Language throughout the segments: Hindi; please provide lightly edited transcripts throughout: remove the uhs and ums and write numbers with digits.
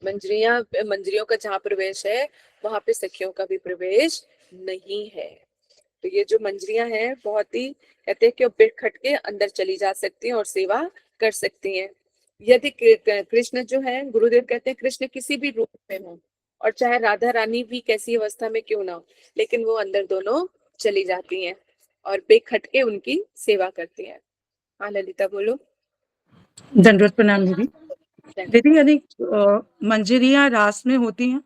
मंजरियां, मंजरियों का जहाँ प्रवेश है वहां पे सखियों का भी प्रवेश नहीं है। तो ये जो मंजरियां हैं बहुत ही, कहते हैं कि बिरखट के अंदर चली जा सकती हैं और सेवा कर सकती हैं। यदि कृष्ण जो है, गुरुदेव कहते हैं कृष्ण किसी भी रूप में हो और चाहे राधा रानी भी कैसी अवस्था में क्यों ना हो, लेकिन वो अंदर दोनों चली जाती हैं और बेखटके उनकी सेवा करती हैं। हाँ ललिता बोलो। दंडवत प्रणाम दीदी। दीदी यदि मंजरियां रास में होती हैं,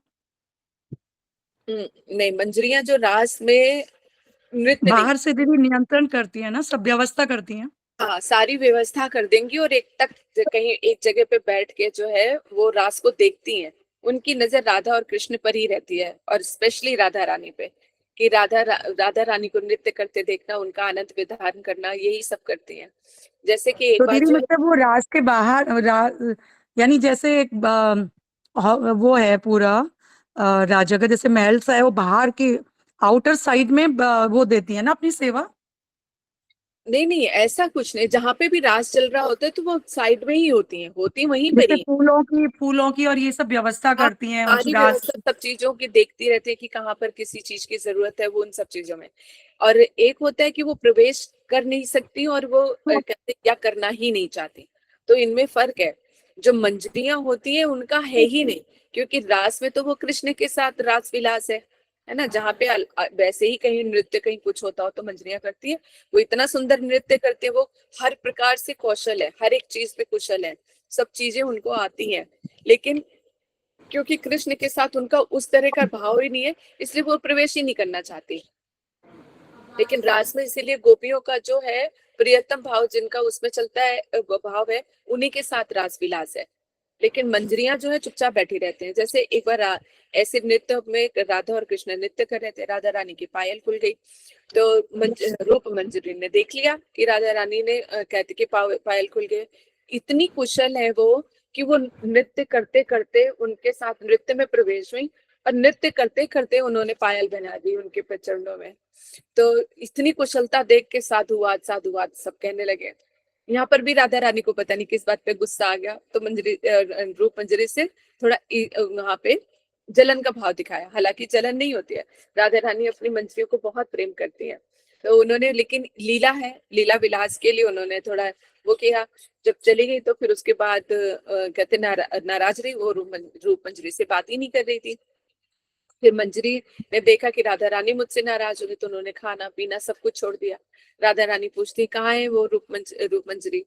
नहीं, मंजरियां जो रास में नृत्य नहीं, बाहर से दीदी नियंत्रण करती है ना, सब व्यवस्था करती हैं। हाँ सारी व्यवस्था कर देंगी और एक तक कहीं एक जगह पे बैठ के जो है वो रास को देखती हैं। उनकी नजर राधा और कृष्ण पर ही रहती है और स्पेशली राधा रानी पे, कि राधा रानी को नृत्य करते देखना, उनका आनंद विधान करना, यही सब करती हैं। जैसे कि एक तो बार दीदी जो है, मतलब वो रास के बाहर यानी जैसे एक वो है पूरा राजगढ़ जैसे महल सा है, वो बाहर के आउटर साइड में वो देती है ना अपनी सेवा। नहीं नहीं ऐसा कुछ नहीं, जहां पे भी रास चल रहा होता है तो वो साइड में ही होती हैं, होती वहीं पर जैसे ही। फूलों की और ये सब व्यवस्था आप करती हैं उस सारी रास। व्यवस्था सब चीजों की देखती रहती है कि कहाँ पर किसी चीज की जरूरत है, वो उन सब चीजों में। और एक होता है कि वो प्रवेश कर नहीं सकती और वो कहते या करना ही नहीं चाहती। तो इनमें फर्क है। जो मंजरियां होती हैं उनका है ही नहीं, क्योंकि रास में तो वो कृष्ण के साथ रास विलास है ना। जहाँ पे वैसे ही कहीं नृत्य कहीं कुछ होता हो तो मंजरियां करती है। वो इतना सुंदर नृत्य करते हैं, वो हर प्रकार से कौशल है, हर एक चीज पे कुशल है, सब चीजें उनको आती हैं। लेकिन क्योंकि कृष्ण के साथ उनका उस तरह का भाव ही नहीं है, इसलिए वो प्रवेश ही नहीं करना चाहती। लेकिन रास में इसीलिए गोपियों का जो है प्रियतम भाव जिनका उसमें चलता है, भाव है, उन्हीं के साथ रास विलास है। लेकिन मंजरियां जो है चुपचाप बैठी रहते हैं। जैसे एक बार ऐसे नृत्य में राधा और कृष्ण नृत्य कर रहे थे, राधा रानी की पायल खुल गई। तो रूप मंजरी ने देख लिया कि राधा रानी ने कहते कि पायल खुल गई। इतनी कुशल है वो कि वो नृत्य करते करते उनके साथ नृत्य में प्रवेश हुई और नृत्य करते करते उन्होंने पायल बना दी उनके चरणों में। तो इतनी कुशलता देख के साधुवाद साधुवाद सब कहने लगे। यहाँ पर भी राधा रानी को पता नहीं किस बात पे गुस्सा आ गया, तो मंजरी रूप मंजरी से थोड़ा वहां पे जलन का भाव दिखाया। हालांकि जलन नहीं होती है, राधा रानी अपनी मंजरियों को बहुत प्रेम करती है। तो उन्होंने, लेकिन लीला है, लीला विलास के लिए उन्होंने थोड़ा वो किया। जब चली गई तो फिर उसके बाद कहते नाराज रही वो, रूप मंजरी से बात ही नहीं कर रही थी। फिर मंजरी ने देखा कि राधा रानी मुझसे नाराज हो गई, तो उन्होंने खाना पीना सब कुछ छोड़ दिया। राधा रानी पूछती कहाँ है वो रूप मंजरी,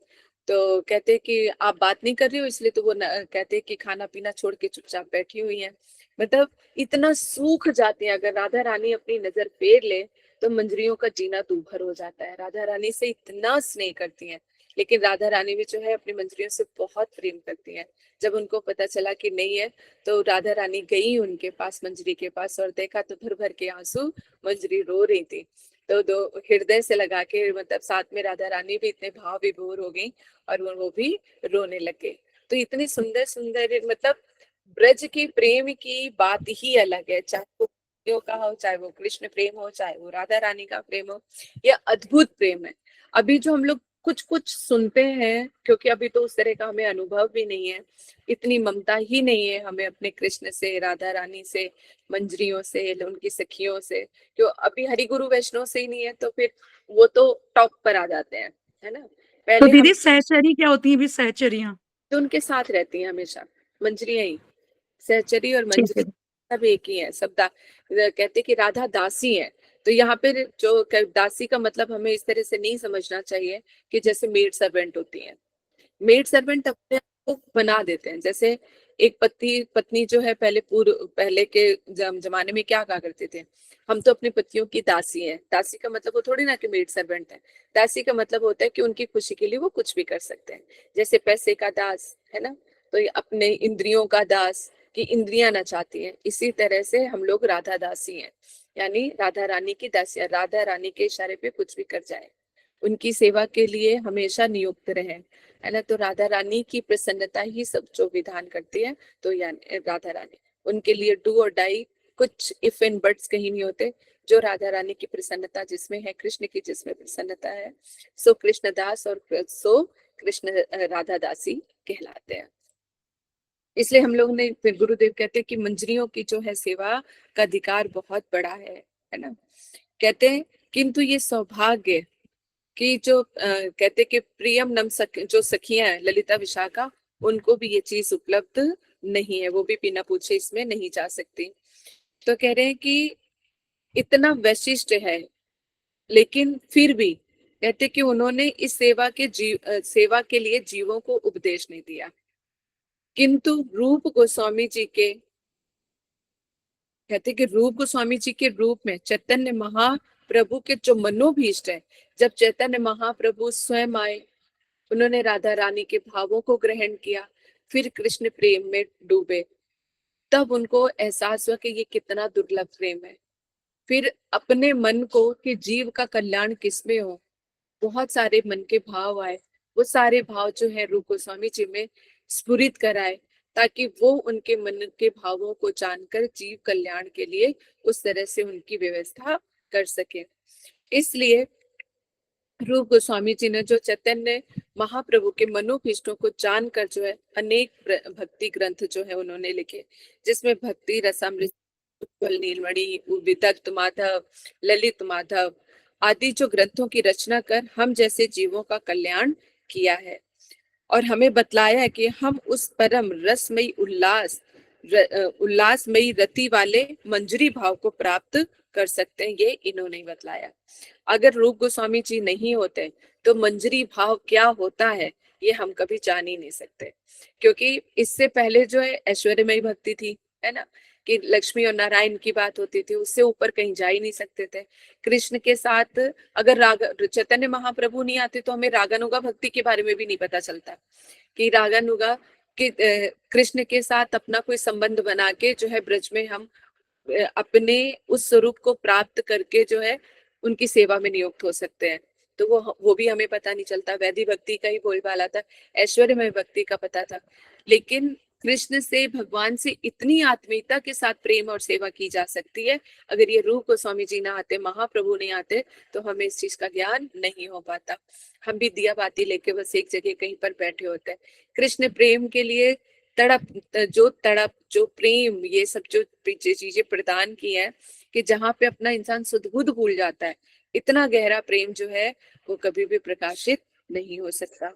तो कहते कि आप बात नहीं कर रही हो, इसलिए तो वो कहते कि खाना पीना छोड़ के चुपचाप बैठी हुई है। मतलब इतना सूख जाती है, अगर राधा रानी अपनी नजर फेर ले तो मंजरियों का जीना दूभर हो जाता है। राधा रानी से इतना स्नेह करती हैं, लेकिन राधा रानी भी जो है अपनी मंजरियों से बहुत प्रेम करती हैं। जब उनको पता चला कि नहीं है, तो राधा रानी गई उनके पास, मंजरी के पास, और देखा तो भर भर के आंसू मंजरी रो रही थी। तो दो हृदय से लगा के, मतलब साथ में राधा रानी भी इतने भाव विभोर हो गई और वो भी रोने लग गई। तो इतनी सुंदर सुंदर, मतलब ब्रज की प्रेम की बात ही अलग है। चाहे वो गोपियों का हो, चाहे वो कृष्ण प्रेम हो, चाहे वो राधा रानी का प्रेम हो, यह अद्भुत प्रेम है। अभी जो हम लोग कुछ कुछ सुनते हैं, क्योंकि अभी तो उस तरह का हमें अनुभव भी नहीं है, इतनी ममता ही नहीं है हमें अपने कृष्ण से, राधा रानी से, मंजरियों से, उनकी सखियों से। जो अभी हरि गुरु वैष्णव से ही नहीं है, तो फिर वो तो टॉप पर आ जाते हैं, है ना। तो पहले हम दीदी सहचरी क्या होती है भी, सहचरियां? तो उनके साथ रहती हैं हमेशा, मंजरियां ही। सहचरी और ठीक मंजरी है। सब एक ही है, सब कहते कि राधा दासी है। तो यहाँ पे जो दासी का मतलब हमें इस तरह से नहीं समझना चाहिए कि जैसे मेड सर्वेंट होती है। मेड सर्वेंट अपने आप को बना देते हैं। जैसे एक पति पत्नी जो है, पहले के जमाने में क्या कहा करते थे, हम तो अपनी पतियों की दासी हैं। दासी का मतलब वो थोड़ी ना कि मेड सर्वेंट है। दासी का मतलब होता है कि उनकी खुशी के लिए वो कुछ भी कर सकते हैं। जैसे पैसे का दास है ना, तो ये अपने इंद्रियों का दास, कि इंद्रियां ना चाहती हैं, इसी तरह से हम लोग राधा दासी हैं। यानी राधा रानी की दासियां, राधा रानी के इशारे पे कुछ भी कर जाए, उनकी सेवा के लिए हमेशा नियुक्त रहे, है ना। तो राधा रानी की प्रसन्नता ही सब जो विधान करती है। तो यानी राधा रानी, उनके लिए डू और डाई, कुछ इफ एंड बट्स कहीं नहीं होते। जो राधा रानी की प्रसन्नता जिसमें है, कृष्ण की जिसमें प्रसन्नता है, सो कृष्णदास और सो कृष्ण राधा दासी कहलाते हैं। इसलिए हम लोग ने फिर गुरुदेव कहते हैं कि मंजरियों की जो है सेवा का अधिकार बहुत बड़ा है ना। कहते हैं किंतु ये सौभाग्य कि जो कहते कि प्रियम नम जो सखियां हैं ललिता विशाखा, उनको भी ये चीज उपलब्ध नहीं है, वो भी बिना पूछे इसमें नहीं जा सकती। तो कह रहे हैं कि इतना वैशिष्ट है, लेकिन फिर भी कहते कि उन्होंने इस सेवा के लिए जीवों को उपदेश नहीं दिया। किंतु रूप गोस्वामी जी के कहते कि रूप गोस्वामी जी के रूप में चैतन्य महाप्रभु के जो मनोभीष्ट है, जब चैतन्य महाप्रभु स्वयं आए, उन्होंने राधा रानी के भावों को ग्रहण किया, फिर कृष्ण प्रेम में डूबे, तब उनको एहसास हुआ कि ये कितना दुर्लभ प्रेम है। फिर अपने मन को कि जीव का कल्याण किसमें हो, बहुत सारे मन के भाव आए, वो सारे भाव जो है रूप गोस्वामी जी में स्फुरित कराए, ताकि वो उनके मन के भावों को जानकर जीव कल्याण के लिए उस तरह से उनकी व्यवस्था कर सके। इसलिए रूप गोस्वामी जी ने जो चैतन्य महाप्रभु के मनोभीष्टों को जानकर जो है अनेक भक्ति ग्रंथ जो है उन्होंने लिखे, जिसमें भक्ति रसामृत, उत्पल नीलमणि, विदग्ध माधव, ललित माधव आदि जो ग्रंथों की रचना कर हम जैसे जीवों का कल्याण किया है। और हमें बतलाया है कि हम उस परम रसमयी उल्लासमयी रति वाले मंजरी भाव को प्राप्त कर सकते हैं, ये इन्होंने बतलाया। अगर रूप गोस्वामी जी नहीं होते तो मंजरी भाव क्या होता है ये हम कभी जान ही नहीं सकते, क्योंकि इससे पहले जो है ऐश्वर्यमयी भक्ति थी, है ना, कि लक्ष्मी और नारायण की बात होती थी, उससे ऊपर कहीं जा ही नहीं सकते थे। कृष्ण के साथ अगर राग चैतन्य महाप्रभु नहीं आते तो हमें रागानुगा भक्ति के बारे में भी नहीं पता चलता कि रागानुगा कि कृष्ण के साथ अपना कोई संबंध बना के जो है ब्रज में हम अपने उस स्वरूप को प्राप्त करके जो है उनकी सेवा में नियुक्त हो सकते हैं। तो वो भी हमें पता नहीं चलता। वैदिक भक्ति का ही बोलबाला था, ऐश्वर्यमय भक्ति का पता था, लेकिन कृष्ण से, भगवान से इतनी आत्मीयता के साथ प्रेम और सेवा की जा सकती है। अगर ये रूप गोस्वामी जी ना आते, महाप्रभु नहीं आते, तो हमें इस चीज का ज्ञान नहीं हो पाता। हम भी दिया बाती लेके बस एक जगह कहीं पर बैठे होते हैं। कृष्ण प्रेम के लिए तड़प जो प्रेम, ये सब जो चीजें प्रदान की है, कि जहाँ पे अपना इंसान सुध-बुध भूल जाता है, इतना गहरा प्रेम जो है वो कभी भी प्रकाशित नहीं हो सकता।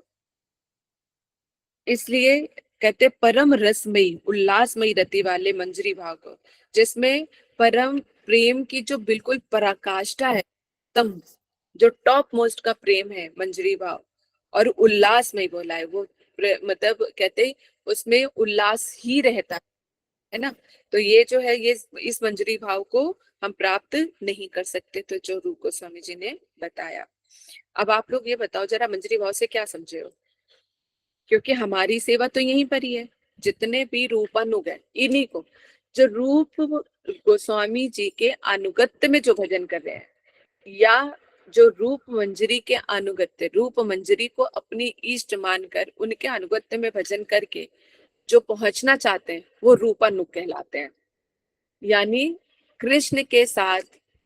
इसलिए कहते परम रसमयी उल्लासमयी रति वाले मंजरी भाव को, जिसमें परम प्रेम की जो बिल्कुल पराकाष्ठा है, तम जो टॉप मोस्ट का प्रेम है मंजरी भाव, और उल्लासमय बोला है वो, मतलब कहते उसमें उल्लास ही रहता है ना। तो ये जो है ये इस मंजरी भाव को हम प्राप्त नहीं कर सकते, तो जो रूप गोस्वामी जी ने बताया। अब आप लोग ये बताओ जरा, मंजरी भाव से क्या समझे हो? क्योंकि हमारी सेवा तो यहीं पर ही है। जितने भी रूपानुग है, इन्हीं को जो रूप गोस्वामी जी के अनुगत्य में जो भजन कर रहे हैं, या जो रूप मंजरी के अनुगत्य, रूप मंजरी को अपनी इष्ट मानकर उनके अनुगत्य में भजन करके जो पहुंचना चाहते हैं, वो रूपानुग कहलाते हैं। यानी कृष्ण के साथ,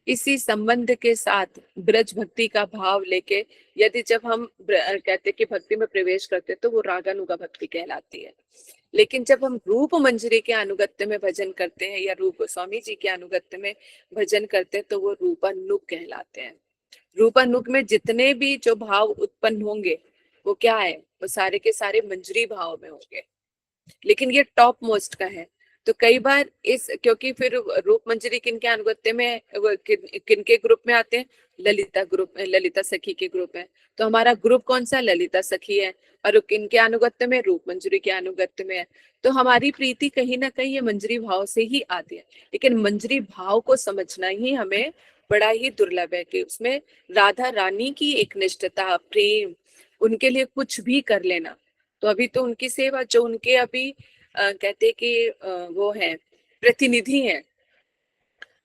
इसी संबंध के साथ ब्रज भक्ति का भाव लेके यदि जब हम कहते कि भक्ति में प्रवेश करते तो वो रागानुगा भक्ति कहलाती है। लेकिन जब हम रूप मंजरी के अनुगत्य में भजन करते हैं या रूप गोस्वामी जी के अनुगत्य में भजन करते हैं तो वो रूपानुग कहलाते हैं। रूपानुग में जितने भी जो भाव उत्पन्न होंगे वो क्या है, वो सारे के सारे मंजरी भाव में होंगे, लेकिन ये टॉप मोस्ट का है। तो कई बार इस, क्योंकि फिर रूप मंजरी किन के अनुगत्य में, किन के ग्रुप में आते हैं, ललिता ग्रुप, ललिता सखी के ग्रुप है। तो हमारा ग्रुप कौन सा, ललिता सखी है, और किन के अनुगत्य में, रूप मंजरी के अनुगत्य में है। तो हमारी प्रीति कहीं ना कहीं ये मंजरी भाव से ही आती है। लेकिन मंजरी भाव को समझना ही हमें बड़ा ही दुर्लभ है, कि उसमें राधा रानी की एक निष्ठता, प्रेम, उनके लिए कुछ भी कर लेना। तो अभी तो उनकी सेवा जो उनके अभी कहते कि वो है प्रतिनिधि हैं,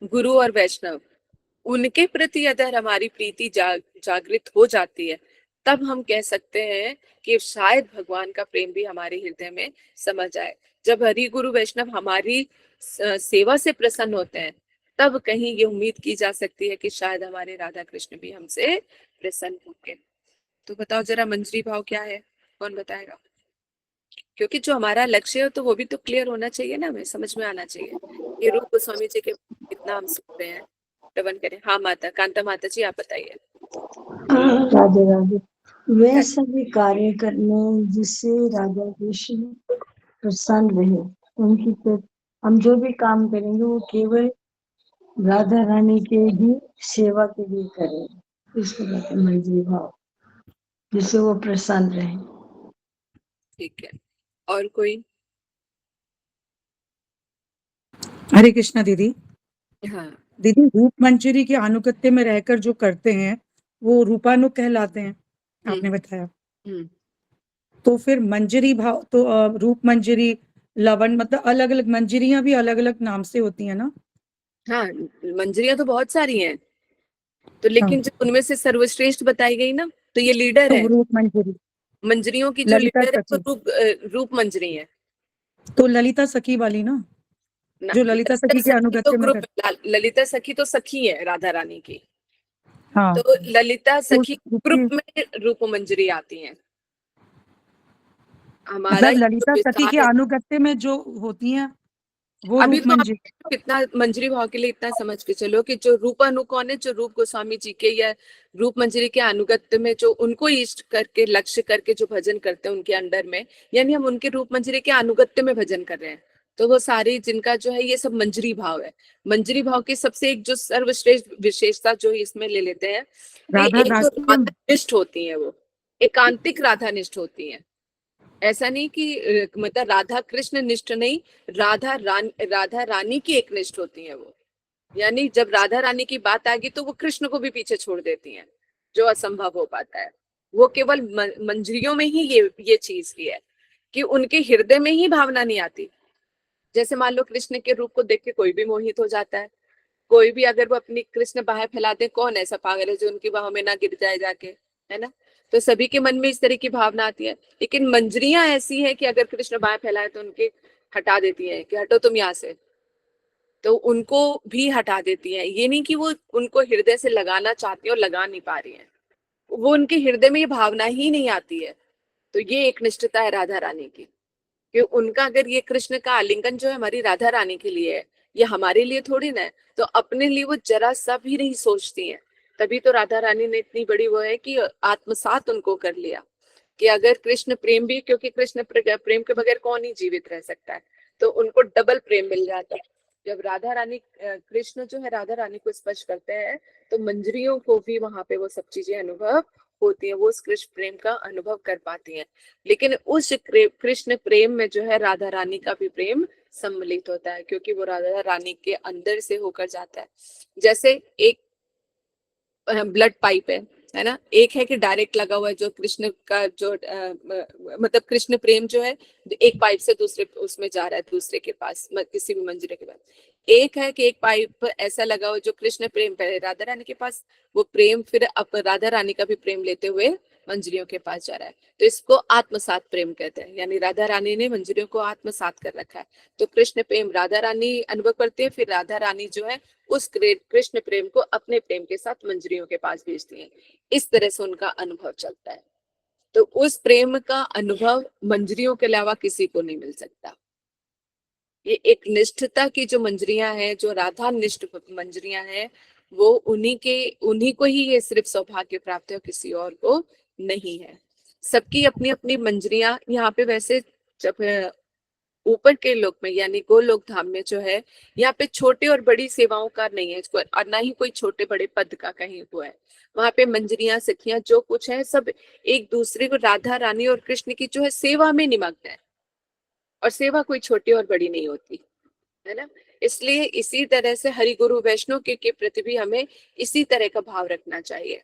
गुरु और वैष्णव, उनके प्रति अगर हमारी प्रीति जागृत हो जाती है, तब हम कह सकते हैं कि शायद भगवान का प्रेम भी हमारे हृदय में समझ आए। जब हरि गुरु वैष्णव हमारी सेवा से प्रसन्न होते हैं, तब कहीं ये उम्मीद की जा सकती है कि शायद हमारे राधा कृष्ण भी हमसे प्रसन्न होंगे। तो बताओ जरा, मंजरी भाव क्या है, कौन बताएगा? क्योंकि जो हमारा लक्ष्य है तो वो भी तो क्लियर होना चाहिए ना, हमें समझ में आना चाहिए। ये रूप गोस्वामी जी के कितना हम सुन रहे हैं, श्रवण करें। हाँ माता कांता माता जी आप बताइए। राधे राधे। वे सभी कार्य करने जिससे राधा कृष्ण प्रसन्न रहे, उनकी हम जो भी काम करेंगे वो केवल राधा रानी के ही सेवा के लिए करें। इसको कहते हैं मंजरी भाव, जिससे वो प्रसन्न रहे। ठीक है, और कोई? हरे कृष्णा दीदी। हाँ दीदी रूप मंजरी के अनुगत्य में रहकर जो करते हैं वो रूपानुग कहलाते हैं, आपने बताया। हम्म तो फिर मंजरी भाव तो रूप मंजरी, लवन, मतलब अलग अलग मंजरियां भी अलग अलग नाम से होती है ना? हाँ, मंजरियां तो बहुत सारी हैं, तो हाँ, लेकिन जब उनमें से सर्वश्रेष्ठ बताई गई ना, तो ये लीडर तो है। रूप मंजरी, मंजरियों की जो ललिता लीडर है वो सखी, रूप मंजरी है तो ललिता सखी वाली ना, ना। जो ललिता ललिता सखी के सखी तो अनुगत्य में कर। ललिता सखी तो सखी है राधा रानी की। हाँ, तो ललिता तो सखी ग्रुप में रूप मंजरी आती हैं। हमारा मतलब ये जो ललिता सखी के विचार है, अनुगत्य में जो होती हैं वो अभी रूप तो आप मंजरी। इतना मंजरी भाव के लिए इतना समझ के चलो कि जो रूपानु कौन है, जो रूप गोस्वामी जी के या रूप मंजरी के अनुगत्य में जो उनको इष्ट करके लक्ष्य करके जो भजन करते हैं उनके अंडर में, यानी हम उनके रूप मंजरी के अनुगत्य में भजन कर रहे हैं। तो वो सारी जिनका जो है ये सब मंजरी भाव है। मंजरी भाव की सबसे एक जो सर्वश्रेष्ठ विशेषता जो इसमें ले लेते हैं कि राधा एक तो राष्ट्रीय। राधा निष्ठ होती है, वो एकांतिक राधा निष्ठ होती है। ऐसा नहीं कि मतलब राधा कृष्ण निष्ठ नहीं, राधा रानी की एक निष्ठ होती है वो। यानी जब राधा रानी की बात आएगी तो वो कृष्ण को भी पीछे छोड़ देती हैं, जो असंभव हो पाता है। वो केवल मंजरियों में ही ये चीज की है कि उनके हृदय में ही भावना नहीं आती। जैसे मान लो कृष्ण के रूप को देख के कोई भी मोहित हो जाता है, कोई भी अगर वो अपनी कृष्ण बाहें फैलाते, कौन ऐसा पागल है जो उनकी बाहों में ना गिर जाए जाके, है ना? तो सभी के मन में इस तरह की भावना आती है। लेकिन मंजरियां ऐसी है कि अगर कृष्ण बाहें फैलाए तो उनके हटा देती हैं कि हटो तुम यहाँ से, तो उनको भी हटा देती हैं। ये नहीं कि वो उनको हृदय से लगाना चाहती है और लगा नहीं पा रही है, वो उनके हृदय में ये भावना ही नहीं आती है। तो ये एक निष्ठता है राधा रानी की, कि उनका अगर ये कृष्ण का आलिंगन जो है हमारी राधा रानी के लिए है, ये हमारे लिए थोड़ी ना है। तो अपने लिए वो जरा सा भी नहीं सोचती हैं। तभी तो राधा रानी ने इतनी बड़ी वो है कि आत्मसात उनको कर लिया, कि अगर कृष्ण प्रेम भी, क्योंकि कृष्ण प्रेम के बगैर कौन ही जीवित रह सकता है, तो उनको डबल प्रेम मिल जाता है। जब राधा रानी कृष्ण जो है राधा रानी को स्पर्श करते हैं तो मंजरियों को भी वहां पे वो सब चीजें अनुभव होती हैं, वो उस कृष्ण प्रेम का अनुभव कर पाती हैं। लेकिन उस कृष्ण प्रेम में जो है राधा रानी का भी प्रेम सम्मिलित होता है, क्योंकि वो राधा रानी के अंदर से होकर जाता है। जैसे एक ब्लड पाइप है ना, एक है कि डायरेक्ट लगा हुआ है जो कृष्ण का जो मतलब कृष्ण प्रेम जो है एक पाइप से दूसरे उसमें जा रहा है, दूसरे के पास किसी भी मंजिले के पास। एक है कि एक पाइप ऐसा लगा हुआ जो कृष्ण प्रेम पहले राधा रानी के पास, वो प्रेम फिर अब राधा रानी का भी प्रेम लेते हुए मंजरियों के पास जा रहा है। तो इसको आत्मसात प्रेम कहते हैं, यानी राधा रानी ने मंजरियों को आत्मसात कर रखा है। तो कृष्ण प्रेम राधा रानी अनुभव करते हैं, फिर राधा रानी जो है उस कृष्ण प्रेम को अपने प्रेम के साथ मंजरियों के पास भेजती हैं। इस तरह से उनका अनुभव चलता है। तो उस प्रेम का अनुभव मंजरियों के अलावा किसी को नहीं मिल सकता। ये एक निष्ठता की जो मंजरियां हैं, जो राधा निष्ठ मंजरियां हैं, वो उन्हीं को ही ये सिर्फ सौभाग्य प्राप्त है, किसी और को नहीं है। सबकी अपनी अपनी मंजरियां यहाँ पे। वैसे जब ऊपर के लोक में यानी गोलोक धाम में जो है, यहाँ पे छोटे और बड़ी सेवाओं का नहीं है इसको, और ना ही कोई छोटे बड़े पद का कहीं हुआ है। वहां पे मंजरियां सखियां जो कुछ है सब एक दूसरे को, राधा रानी और कृष्ण की जो है सेवा में निमग्न है। और सेवा कोई छोटी और बड़ी नहीं होती, है ना? इसलिए इसी तरह से हरि गुरु वैष्णव के प्रति भी हमें इसी तरह का भाव रखना चाहिए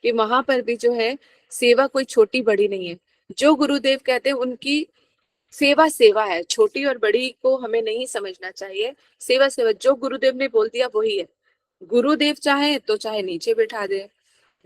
कि वहां पर भी जो है सेवा कोई छोटी बड़ी नहीं है। जो गुरुदेव कहते हैं उनकी सेवा सेवा है, छोटी और बड़ी को हमें नहीं समझना चाहिए। सेवा सेवा, जो गुरुदेव ने बोल दिया वही है। गुरुदेव चाहे तो चाहे नीचे बिठा दे,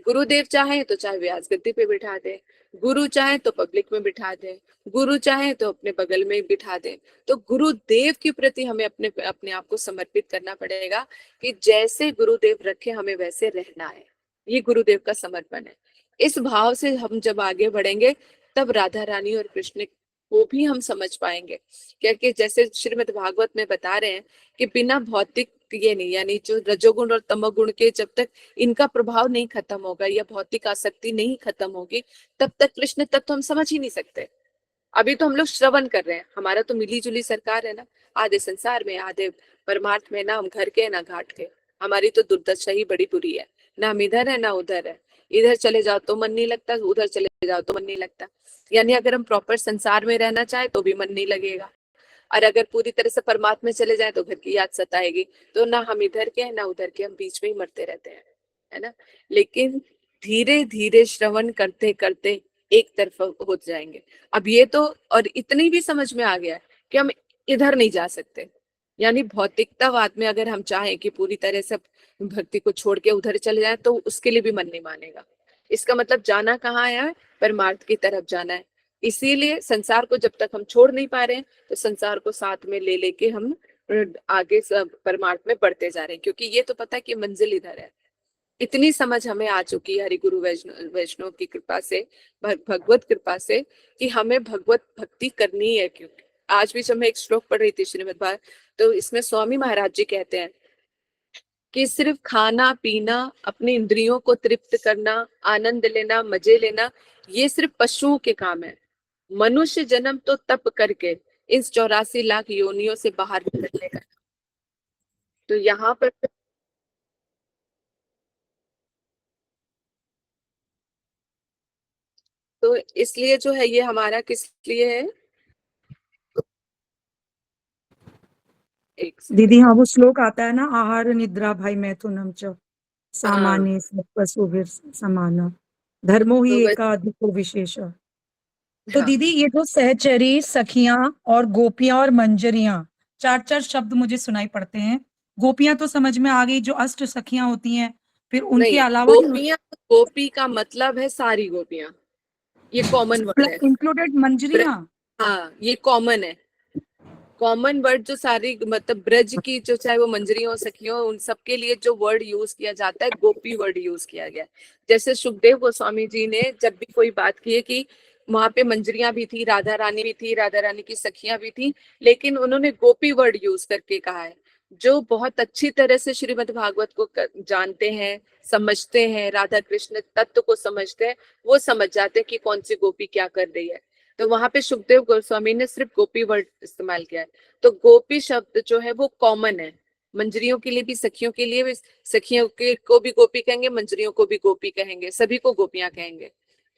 गुरुदेव चाहे तो चाहे व्यास गद्दी पे बिठा दे, गुरु चाहे तो पब्लिक में बिठा दे, गुरु चाहे तो अपने बगल में बिठा दे। तो गुरुदेव के प्रति हमें अपने अपने आप को समर्पित करना पड़ेगा कि जैसे गुरुदेव रखे हमें वैसे रहना है। ये गुरुदेव का समर्पण है। इस भाव से हम जब आगे बढ़ेंगे तब राधा रानी और कृष्ण वो भी हम समझ पाएंगे। क्या कि जैसे श्रीमद् भागवत में बता रहे हैं कि बिना भौतिक ये नहीं, यानी जो रजोगुण और तमोगुण के जब तक इनका प्रभाव नहीं खत्म होगा या भौतिक आसक्ति नहीं खत्म होगी, तब तक कृष्ण तत्व हम समझ ही नहीं सकते। अभी तो हम लोग श्रवण कर रहे हैं, हमारा तो मिली जुली सरकार है ना, आधे संसार में आधे परमार्थ में, ना हम घर के ना घाट के। हमारी तो दुर्दशा ही बड़ी बुरी है, ना हम इधर है ना उधर है। इधर चले जाओ तो मन नहीं लगता, उधर चले जाओ तो मन नहीं लगता। यानी अगर हम प्रॉपर संसार में रहना चाहे तो भी मन नहीं लगेगा, और अगर पूरी तरह से परमात्मा में चले जाए तो घर की याद सताएगी। तो ना हम इधर के हैं ना उधर के, हम बीच में ही मरते रहते हैं, है ना। लेकिन धीरे धीरे श्रवण करते करते एक तरफ हो जाएंगे। अब ये तो और इतनी भी समझ में आ गया है कि हम इधर नहीं जा सकते, यानी भौतिकतावाद में अगर हम चाहें कि पूरी तरह से भक्ति को छोड़ के उधर चले जाए तो उसके लिए भी मन नहीं मानेगा। इसका मतलब जाना कहाँ है, परमार्थ की तरफ जाना है। इसीलिए संसार को जब तक हम छोड़ नहीं पा रहे हैं तो संसार को साथ में ले लेके हम आगे परमार्थ में बढ़ते जा रहे हैं, क्योंकि ये तो पता है कि मंजिल इधर है। इतनी समझ हमें आ चुकी है हरि गुरु वैष्णव की कृपा से, भगवत कृपा से, कि हमें भगवत भक्ति करनी है। क्योंकि आज भी जब मैं एक श्लोक पढ़ रही थी श्रीमद् भागवत, तो इसमें स्वामी महाराज जी कहते हैं कि सिर्फ खाना पीना, अपनी इंद्रियों को तृप्त करना, आनंद लेना, मजे लेना, ये सिर्फ पशुओं के काम है। मनुष्य जन्म तो तप करके इस 84 लाख योनियों से बाहर निकलने का। तो यहाँ पर तो इसलिए जो है ये हमारा किस लिए है, एक दीदी सेकंड। हाँ, वो श्लोक आता है ना, आहार निद्रा भाई मैथुनम च हाँ, सामान्य पशुभिर समान धर्मो तो ही बस एकाधिको विशेष। तो हाँ दीदी ये जो सहचरी सखियां और गोपियां और मंजरियां, चार चार शब्द मुझे सुनाई पड़ते हैं। गोपियां तो समझ में आ गई, जो अष्ट सखियां होती हैं, फिर उनके नहीं, अलावा गोपियां, गोपी का मतलब है सारी गोपियां, ये कॉमन वर्ड है। इंक्लूडेड मंजरियां। हाँ, ये कॉमन है, कॉमन वर्ड जो सारी मतलब ब्रज की जो चाहे वो मंजरियों सखियों उन सबके लिए जो वर्ड यूज किया जाता है गोपी वर्ड यूज किया गया है। जैसे सुखदेव गोस्वामी जी ने जब भी कोई बात की है कि वहां पे मंजरियां भी थी, राधा रानी भी थी, राधा रानी की सखियां भी थी, लेकिन उन्होंने गोपी वर्ड यूज करके कहा है। जो बहुत अच्छी तरह से श्रीमद् भागवत को जानते हैं, समझते हैं, राधा कृष्ण तत्व को समझते हैं, वो समझ जाते हैं कि कौन सी गोपी क्या कर रही है। तो वहां पे सुखदेव गोस्वामी ने सिर्फ गोपी वर्ड इस्तेमाल किया है। तो गोपी शब्द जो है वो कॉमन है, मंजरियों के लिए भी, सखियों के लिए भी। सखियों के को भी गोपी कहेंगे, मंजरियों को भी गोपी कहेंगे, सभी को गोपियां कहेंगे।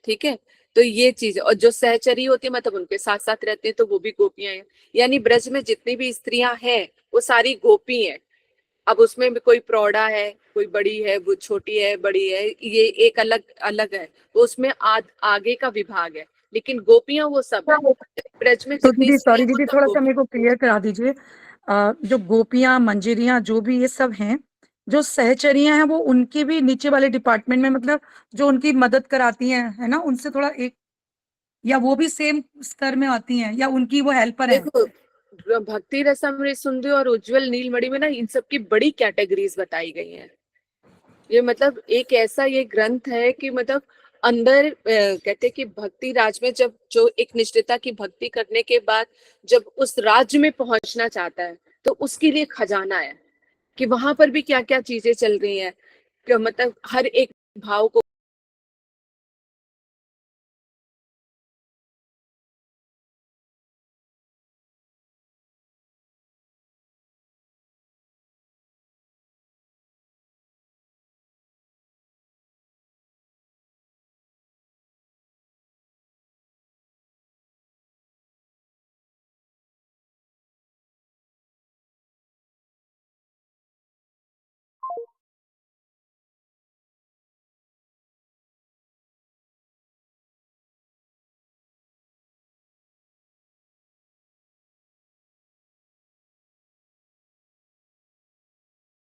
ठीक है, तो ये चीज। और जो सहचरी होती है मतलब उनके साथ साथ रहते हैं तो वो भी गोपियां हैं। यानी ब्रज में जितनी भी स्त्रियां हैं वो सारी गोपी हैं। अब उसमें भी कोई प्रौढ़ा है, कोई बड़ी है, वो छोटी है, बड़ी है, ये एक अलग अलग है, वो उसमें आगे का विभाग है, लेकिन गोपियां वो सब है। ब्रज में तो जितनी दीदी स्त्रियां सॉरी वो दीदी, सब थोड़ा सा गोपी। मेरे को क्लियर करा दीजिए। जो गोपियां मंजरियां जो भी ये सब हैं, जो सहचरियां हैं, वो उनके भी नीचे वाले डिपार्टमेंट में, मतलब जो उनकी मदद कराती हैं, है ना, उनसे थोड़ा एक, या वो भी सेम स्तर में आती हैं, या उनकी वो हेल्पर हैं? देखो, भक्ति रसामृत सिंधु और उज्जवल नीलमणि में ना इन सब की बड़ी कैटेगरीज बताई गई हैं। ये मतलब एक ऐसा ये ग्रंथ है कि मतलब अंदर कहते हैं कि भक्ति राज में जब जो एक निष्ठता की भक्ति करने के बाद जब उस राज्य में पहुंचना चाहता है तो उसके लिए खजाना है कि वहां पर भी क्या क्या चीजें चल रही हैं, कि मतलब हर एक भाव को।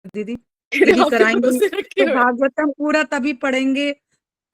दीदी दीदी आपके कराएंगी भरोसे रखे तो हुए। भागवतम पूरा तभी पढ़ेंगे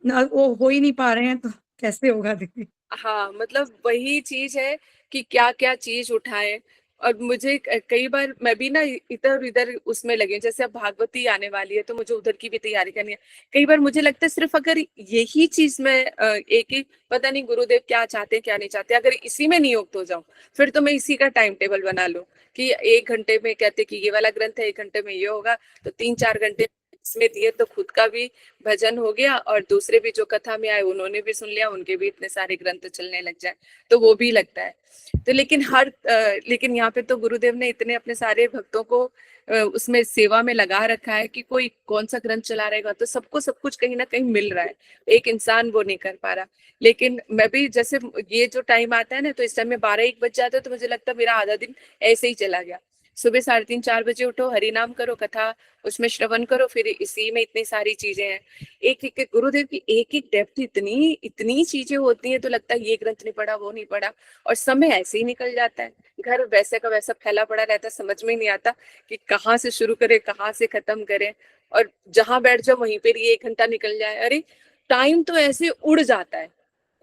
ना, वो हो ही नहीं पा रहे हैं तो कैसे होगा दीदी? हाँ, मतलब वही चीज है कि क्या क्या चीज उठाए। और मुझे कई बार मैं भी ना इधर उधर उसमें लगी हूँ। जैसे अब भागवती आने वाली है तो मुझे उधर की भी तैयारी करनी है। कई बार मुझे लगता है सिर्फ अगर यही चीज में एक ही, पता नहीं गुरुदेव क्या चाहते हैं क्या नहीं चाहते, अगर इसी में नियुक्त हो जाऊं फिर तो मैं इसी का टाइम टेबल बना लूं कि 1 घंटे में कहते कि ये वाला ग्रंथ है, 1 घंटे में ये होगा, तो 3-4 घंटे इसमें दिए तो खुद का भी भजन हो गया और दूसरे भी जो कथा में आए उन्होंने भी सुन लिया, उनके भी इतने सारे ग्रंथ चलने लग जाए तो वो भी लगता है। तो लेकिन यहाँ पे तो गुरुदेव ने इतने अपने सारे भक्तों को उसमें सेवा में लगा रखा है कि कोई कौन सा ग्रंथ चला रहेगा, तो सबको सब कुछ कहीं ना कहीं मिल रहा है, एक इंसान वो नहीं कर पा रहा। लेकिन मैं भी जैसे ये जो टाइम आता है ना, तो इस टाइम में 12-1 बज जाता है तो मुझे लगता है मेरा आधा दिन ऐसे ही चला गया। सुबह 3:30-4 बजे उठो, हरि नाम करो, कथा उसमें श्रवण करो, फिर इसी में इतनी सारी चीजें हैं। एक गुरुदेव की एक डेप्थ इतनी इतनी चीजें होती हैं, तो लगता है ये ग्रंथ नहीं पढ़ा, वो नहीं पढ़ा, और समय ऐसे ही निकल जाता है। घर वैसे का वैसा फैला पड़ा रहता है, समझ में ही नहीं आता कि कहाँ से शुरू करें कहाँ से खत्म करें, और जहां बैठ जाओ वहीं पर ही 1 घंटा निकल जाए। अरे टाइम तो ऐसे उड़ जाता है।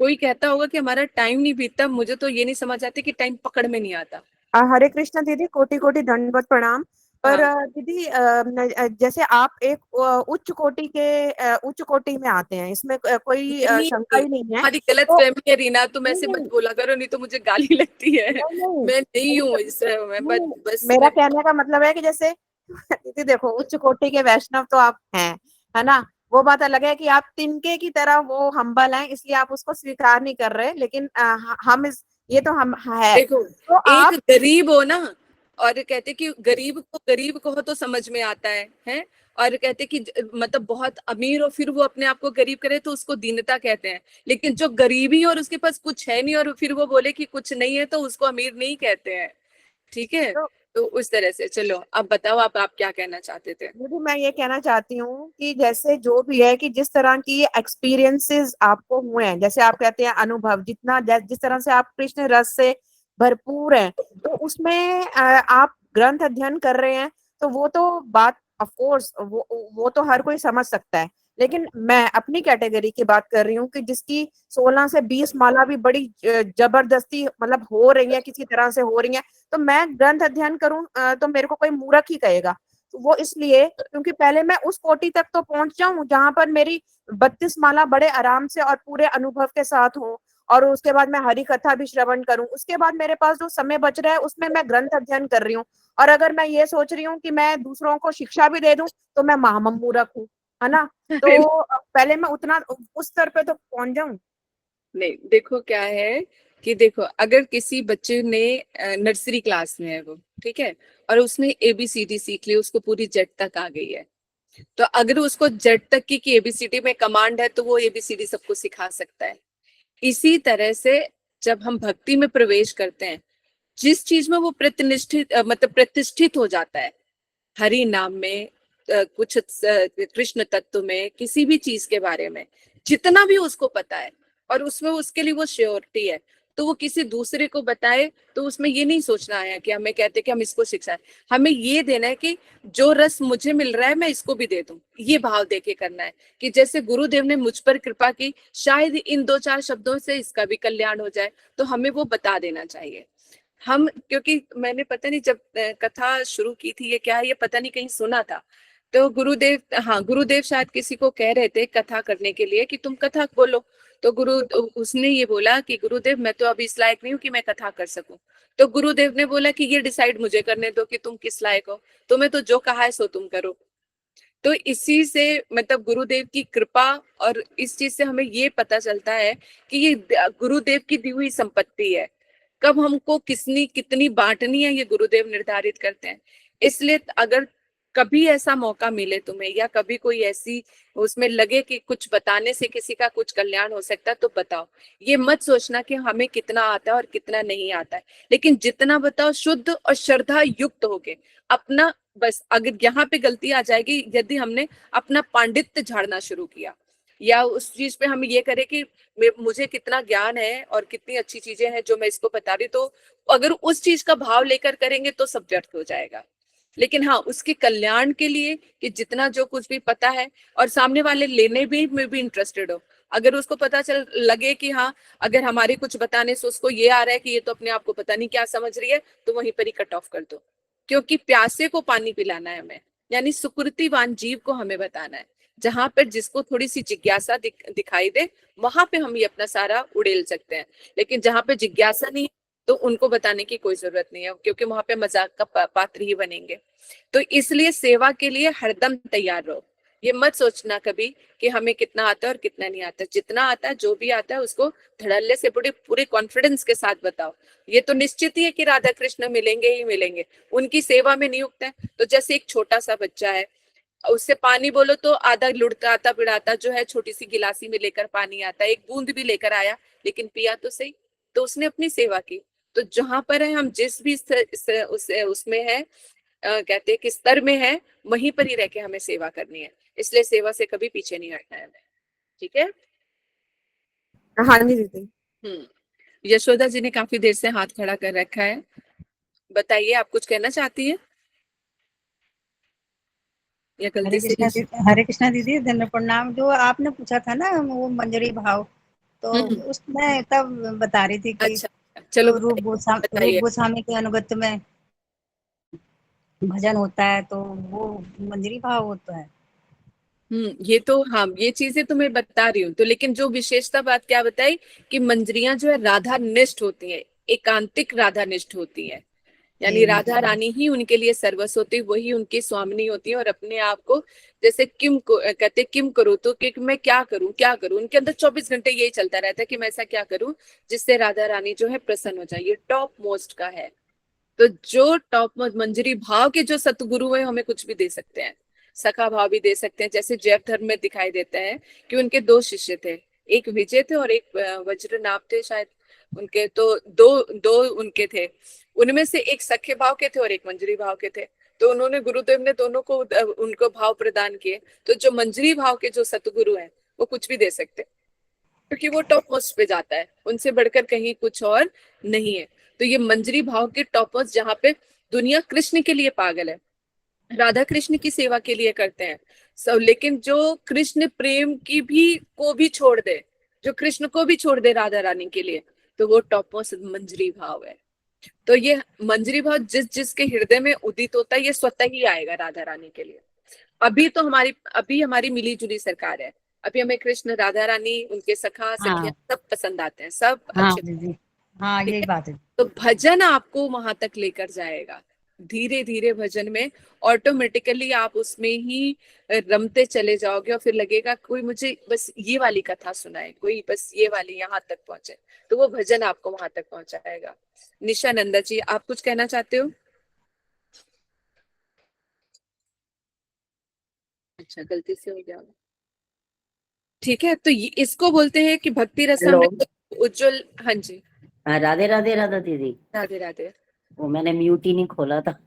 कोई कहता होगा कि हमारा टाइम नहीं बीतता, मुझे तो ये नहीं समझ आती कि टाइम पकड़ में नहीं आता। हरे कृष्णा दीदी, कोटि कोटि दंडवत प्रणाम। पर हाँ, दीदी जैसे आप एक उच्च कोटि में आते हैं, इसमें कोई नहीं, शंका ही नहीं है। हमारी गलत तो फहमी है रीना, तुम नहीं ऐसे मत नहीं बोला करो, नहीं तो मुझे गाली लगती है। नहीं नहीं मैं नहीं मेरी- हूँ इस, मैं बस नहीं, बस मेरा मैं, कहने का मतलब है कि जैसे दीदी देखो, उच्च कोटि के वैष्णव तो आप हैं, है ना। वो बात अलग है कि आप तिनके की तरह वो हम्बल हैं, इसलिए आप उसको स्वीकार नहीं कर रहे, लेकिन हम ये तो हम है। देखो तो एक आप गरीब हो ना, और कहते कि गरीब कहो तो समझ में आता है, और कहते कि मतलब बहुत अमीर हो फिर वो अपने आप को गरीब करे तो उसको दीनता कहते हैं। लेकिन जो गरीबी और उसके पास कुछ है नहीं और फिर वो बोले कि कुछ नहीं है, तो उसको अमीर नहीं कहते हैं। ठीक है, तो तो उस तरह से चलो अब बताओ आप क्या कहना चाहते थे। दीदी मैं ये कहना चाहती हूँ कि जैसे जो भी है कि जिस तरह की एक्सपीरियंसेस आपको हुए हैं, जैसे आप कहते हैं अनुभव, जिस तरह से आप कृष्ण रस से भरपूर हैं, तो उसमें आप ग्रंथ अध्ययन कर रहे हैं, तो वो तो बात ऑफ कोर्स वो तो हर कोई समझ सकता है। लेकिन मैं अपनी कैटेगरी की बात कर रही हूँ कि जिसकी 16 से 20 माला भी बड़ी जबरदस्ती मतलब हो रही है, किसी तरह से हो रही है, तो मैं ग्रंथ अध्ययन करूं तो मेरे को कोई मूर्ख ही कहेगा। वो इसलिए क्योंकि पहले मैं उस कोटि तक तो पहुंच जाऊं जहां पर मेरी 32 माला बड़े आराम से और पूरे अनुभव के साथ हो, और उसके बाद मैं हरि कथा भी श्रवण करूं। उसके बाद मेरे पास जो समय बच रहा है उसमें मैं ग्रंथ अध्ययन कर रही हूँ। और अगर मैं ये सोच रही हूँ कि मैं दूसरों को शिक्षा भी दे दूं, तो मैं महामूर्ख हूँ, है ना। तो पहले मैं उतना उस स्तर पे तो पहुंच जाऊं। नहीं, देखो क्या है कि देखो अगर किसी बच्चे ने नर्सरी क्लास में है वो, ठीक है, और उसने ABCD सीख ली, उसको पूरी जेड तक आ गई है, तो अगर उसको जेड तक की ABCD में कमांड है तो वो ABCD सबको सिखा सकता है। इसी तरह से जब हम भक्ति में प्रवेश करते हैं, जिस चीज में वो मतलब प्रतिष्ठित हो जाता है, हरि नाम में, कुछ कृष्ण तत्व में, किसी भी चीज के बारे में जितना भी उसको पता है और उसमें उसके लिए वो श्योरिटी है, तो वो किसी दूसरे को बताए, तो उसमें ये नहीं सोचना है कि हमें कहते कि हम इसको सिखाएं। हमें ये देना है कि जो रस मुझे मिल रहा है मैं इसको भी दे दूं, ये भाव देके करना है कि जैसे गुरुदेव ने मुझ पर कृपा की, शायद इन 2-4 शब्दों से इसका भी कल्याण हो जाए, तो हमें वो बता देना चाहिए। हम, क्योंकि मैंने पता नहीं जब कथा शुरू की थी ये क्या है, ये पता नहीं कहीं सुना था, तो गुरुदेव शायद किसी को कह रहे थे कथा करने के लिए कि तुम कथा बोलो, तो उसने ये बोला कि गुरुदेव मैं तो अभी इस लायक नहीं हूँ कि मैं कथा कर सकूं। तो गुरुदेव ने बोला कि ये डिसाइड मुझे करने दो कि तुम किस लायक हो, तुम्हें तो जो कहा है सो तुम करो। तो इसी से मतलब गुरुदेव की कृपा, और इस चीज से हमें ये पता चलता है कि ये गुरुदेव की दी हुई संपत्ति है। कब हमको किसनी कितनी बांटनी है ये गुरुदेव निर्धारित करते हैं। इसलिए अगर कभी ऐसा मौका मिले तुम्हें, या कभी कोई ऐसी उसमें लगे कि कुछ बताने से किसी का कुछ कल्याण हो सकता है, तो बताओ। ये मत सोचना कि हमें कितना आता है और कितना नहीं आता है, लेकिन जितना बताओ शुद्ध और श्रद्धा युक्त होके अपना। बस अगर यहाँ पे गलती आ जाएगी यदि हमने अपना पांडित्य झाड़ना शुरू किया, या उस चीज पे हम ये करें कि मुझे कितना ज्ञान है और कितनी अच्छी चीजें हैं जो मैं इसको बता रही, तो अगर उस चीज का भाव लेकर करेंगे तो सब व्यर्थ हो जाएगा। लेकिन हाँ, उसके कल्याण के लिए कि जितना जो कुछ भी पता है और सामने वाले लेने भी में भी इंटरेस्टेड हो, अगर उसको पता चल लगे कि हाँ, अगर हमारे कुछ बताने से उसको ये आ रहा है कि ये तो अपने आप को पता नहीं क्या समझ रही है, तो वहीं पर ही कट ऑफ कर दो। क्योंकि प्यासे को पानी पिलाना है हमें, यानी सुकृतिवान जीव को हमें बताना है। जहां पर जिसको थोड़ी सी जिज्ञासा दिखाई दे, वहां पे हम ये अपना सारा उड़ेल सकते हैं। लेकिन जहां पे जिज्ञासा नहीं, तो उनको बताने की कोई जरूरत नहीं है, क्योंकि वहां पे मजाक का पात्र ही बनेंगे। तो इसलिए सेवा के लिए हरदम तैयार रहो। ये मत सोचना कभी कि हमें कितना आता है और कितना नहीं आता। जितना आता है, जो भी आता है, उसको धड़ल्ले से पूरे कॉन्फिडेंस के साथ बताओ। ये तो निश्चित ही है कि राधा कृष्ण मिलेंगे ही मिलेंगे, उनकी सेवा में नियुक्त है। तो जैसे एक छोटा सा बच्चा है, उससे पानी बोलो तो आधा लुढ़काता पिड़ाता जो है, छोटी सी गिलासी में लेकर पानी आता है, एक बूंद भी लेकर आया, लेकिन पिया तो सही। तो उसने अपनी सेवा की। तो जहां पर है, हम जिस भी उसमें है, कहते हैं कि स्तर में है, वहीं पर ही रह के हमें सेवा करनी है। इसलिए सेवा से कभी पीछे नहीं हटना है हमें। ठीक है। हाँ जी दीदी। यशोदा जी ने काफी देर से हाथ खड़ा कर रखा है, बताइए आप कुछ कहना चाहती है या गलती से? हरे कृष्णा दीदी, धन्य प्रणाम। जो आपने पूछा था ना वो मंजरी भाव, तो उसमें तब बता रही थी कि अच्छा, चलो तो रूप बताइए। गोस्वामी के अनुगत्य में भजन होता है, तो वो मंजरी भाव होता है। ये तो हाँ, ये चीजें तो मैं बता रही हूँ। तो लेकिन जो विशेषता बात क्या बताई कि मंजरियां जो है राधा निष्ठ होती है, एकांतिक राधा निष्ठ होती है। यानी राधा रानी ही उनके लिए सर्वस्व होती, वही उनकी स्वामिनी होती है। और अपने आप को जैसे किम को कहते किम करूँ, तो कि मैं क्या करूं क्या करूं, उनके अंदर 24 घंटे यही चलता रहता है कि मैं ऐसा क्या करूं जिससे राधा रानी जो है प्रसन्न हो जाए। ये टॉप मोस्ट का है। तो जो टॉप मोस्ट मंजरी भाव के जो सतगुरु है, हमें कुछ भी दे सकते हैं, सखा भाव भी दे सकते हैं। जैसे जैव धर्म में दिखाई देता है कि उनके दो शिष्य थे, एक विजय थे और एक वज्रनाभ थे शायद। उनके तो दो दो उनके थे, उनमें से एक सख्य भाव के थे और एक मंजरी भाव के थे। तो उन्होंने, गुरुदेव ने दोनों को उनको भाव प्रदान किए। तो जो मंजरी भाव के जो सतगुरु हैं, वो कुछ भी दे सकते हैं, क्योंकि वो टॉप मोस्ट पे जाता है, उनसे बढ़कर कहीं कुछ और नहीं है। तो ये मंजरी भाव के टॉप मोस्ट, जहाँ पे दुनिया कृष्ण के लिए पागल है, राधा कृष्ण की सेवा के लिए करते हैं सब। लेकिन जो कृष्ण प्रेम की भी को भी छोड़ दे, जो कृष्ण को भी छोड़ दे राधा रानी के लिए, तो वो टॉप मोस्ट मंजरी भाव है। तो ये मंजरी भाव जिस जिसके हृदय में उदित होता है, ये स्वतः ही आएगा राधा रानी के लिए। अभी हमारी मिली जुली सरकार है। अभी हमें कृष्ण, राधा रानी, उनके सखा सखिया सब पसंद आते हैं, सब अच्छे। दीदी, हाँ ठीक यही है? बात है। तो भजन आपको वहां तक लेकर जाएगा। धीरे धीरे भजन में ऑटोमेटिकली आप उसमें ही रमते चले जाओगे, और फिर लगेगा कोई मुझे बस ये वाली कथा सुनाए, कोई बस ये वाली यहाँ तक पहुंचे। तो वो भजन आपको वहां तक पहुंचाएगा। निशा नंदा जी, आप कुछ कहना चाहते हो? अच्छा, गलती से हो गया। ठीक है, तो इसको बोलते हैं कि भक्ति रसामृत उज्जवल। हाँ जी, राधे राधे राधा दीदी। राधे राधे। वो मैंने म्यूट ही नहीं खोला था।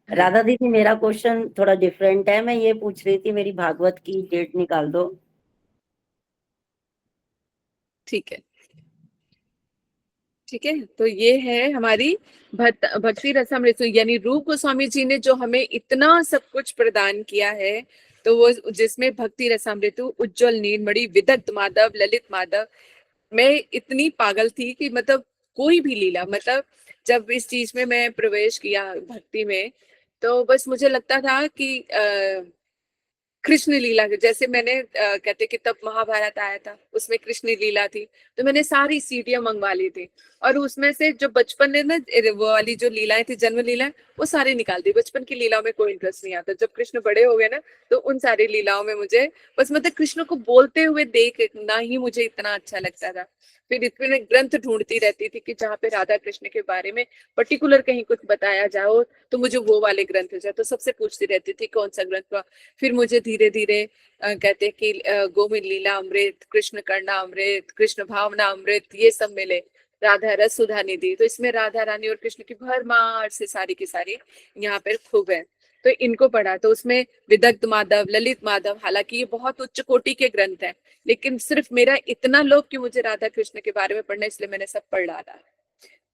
राधा दीदी, मेरा क्वेश्चन थोड़ा डिफरेंट है। मैं ये पूछ रही थी, मेरी भागवत की डेट निकाल दो। ठीक है, ठीक है। तो ये है हमारी भक्ति रसामृत, यानी रूप गोस्वामी जी ने जो हमें इतना सब कुछ प्रदान किया है। तो वो जिसमें भक्ति रसामृत, उज्जवल नीलमणि, विदग्ध माधव, ललित माधव। मैं इतनी पागल थी कि मतलब कोई भी लीला, मतलब जब इस चीज में मैं प्रवेश किया भक्ति में, तो बस मुझे लगता था कि कृष्ण लीला, जैसे मैंने कहते कि तब महाभारत आया था, उसमें कृष्ण लीला थी, तो मैंने सारी सीडियां मंगवा ली थी। और उसमें से जो बचपन में ना वो वाली जो लीलाएं थी, जन्म लीलाएं, वो सारी निकाल दी। बचपन की लीलाओं में कोई इंटरेस्ट नहीं आता। जब कृष्ण बड़े हो गए ना, तो उन सारी लीलाओं में मुझे बस मतलब कृष्ण को बोलते हुए देखना ही मुझे इतना अच्छा लगता था। फिर इतने ग्रंथ ढूंढती रहती थी कि जहाँ पे राधा कृष्ण के बारे में पर्टिकुलर कहीं कुछ बताया जाओ, तो मुझे वो वाले ग्रंथ जाए। तो सबसे पूछती रहती थी कौन सा ग्रंथ। फिर मुझे धीरे धीरे कहते कि गोविंद लीला अमृत, कृष्ण करना अमृत, कृष्ण भावना अमृत, ये सब मिले। राधा रस सुधा निधि, तो इसमें राधा रानी और कृष्ण की भरमार से सारी की सारी यहाँ पर खूब है। तो इनको पढ़ा, तो उसमें विदग्ध माधव, ललित माधव, हालांकि ये बहुत उच्च कोटि के ग्रंथ हैं, लेकिन सिर्फ मेरा इतना लोभ कि मुझे राधा कृष्ण के बारे में पढ़ना, इसलिए मैंने सब पढ़ डाला।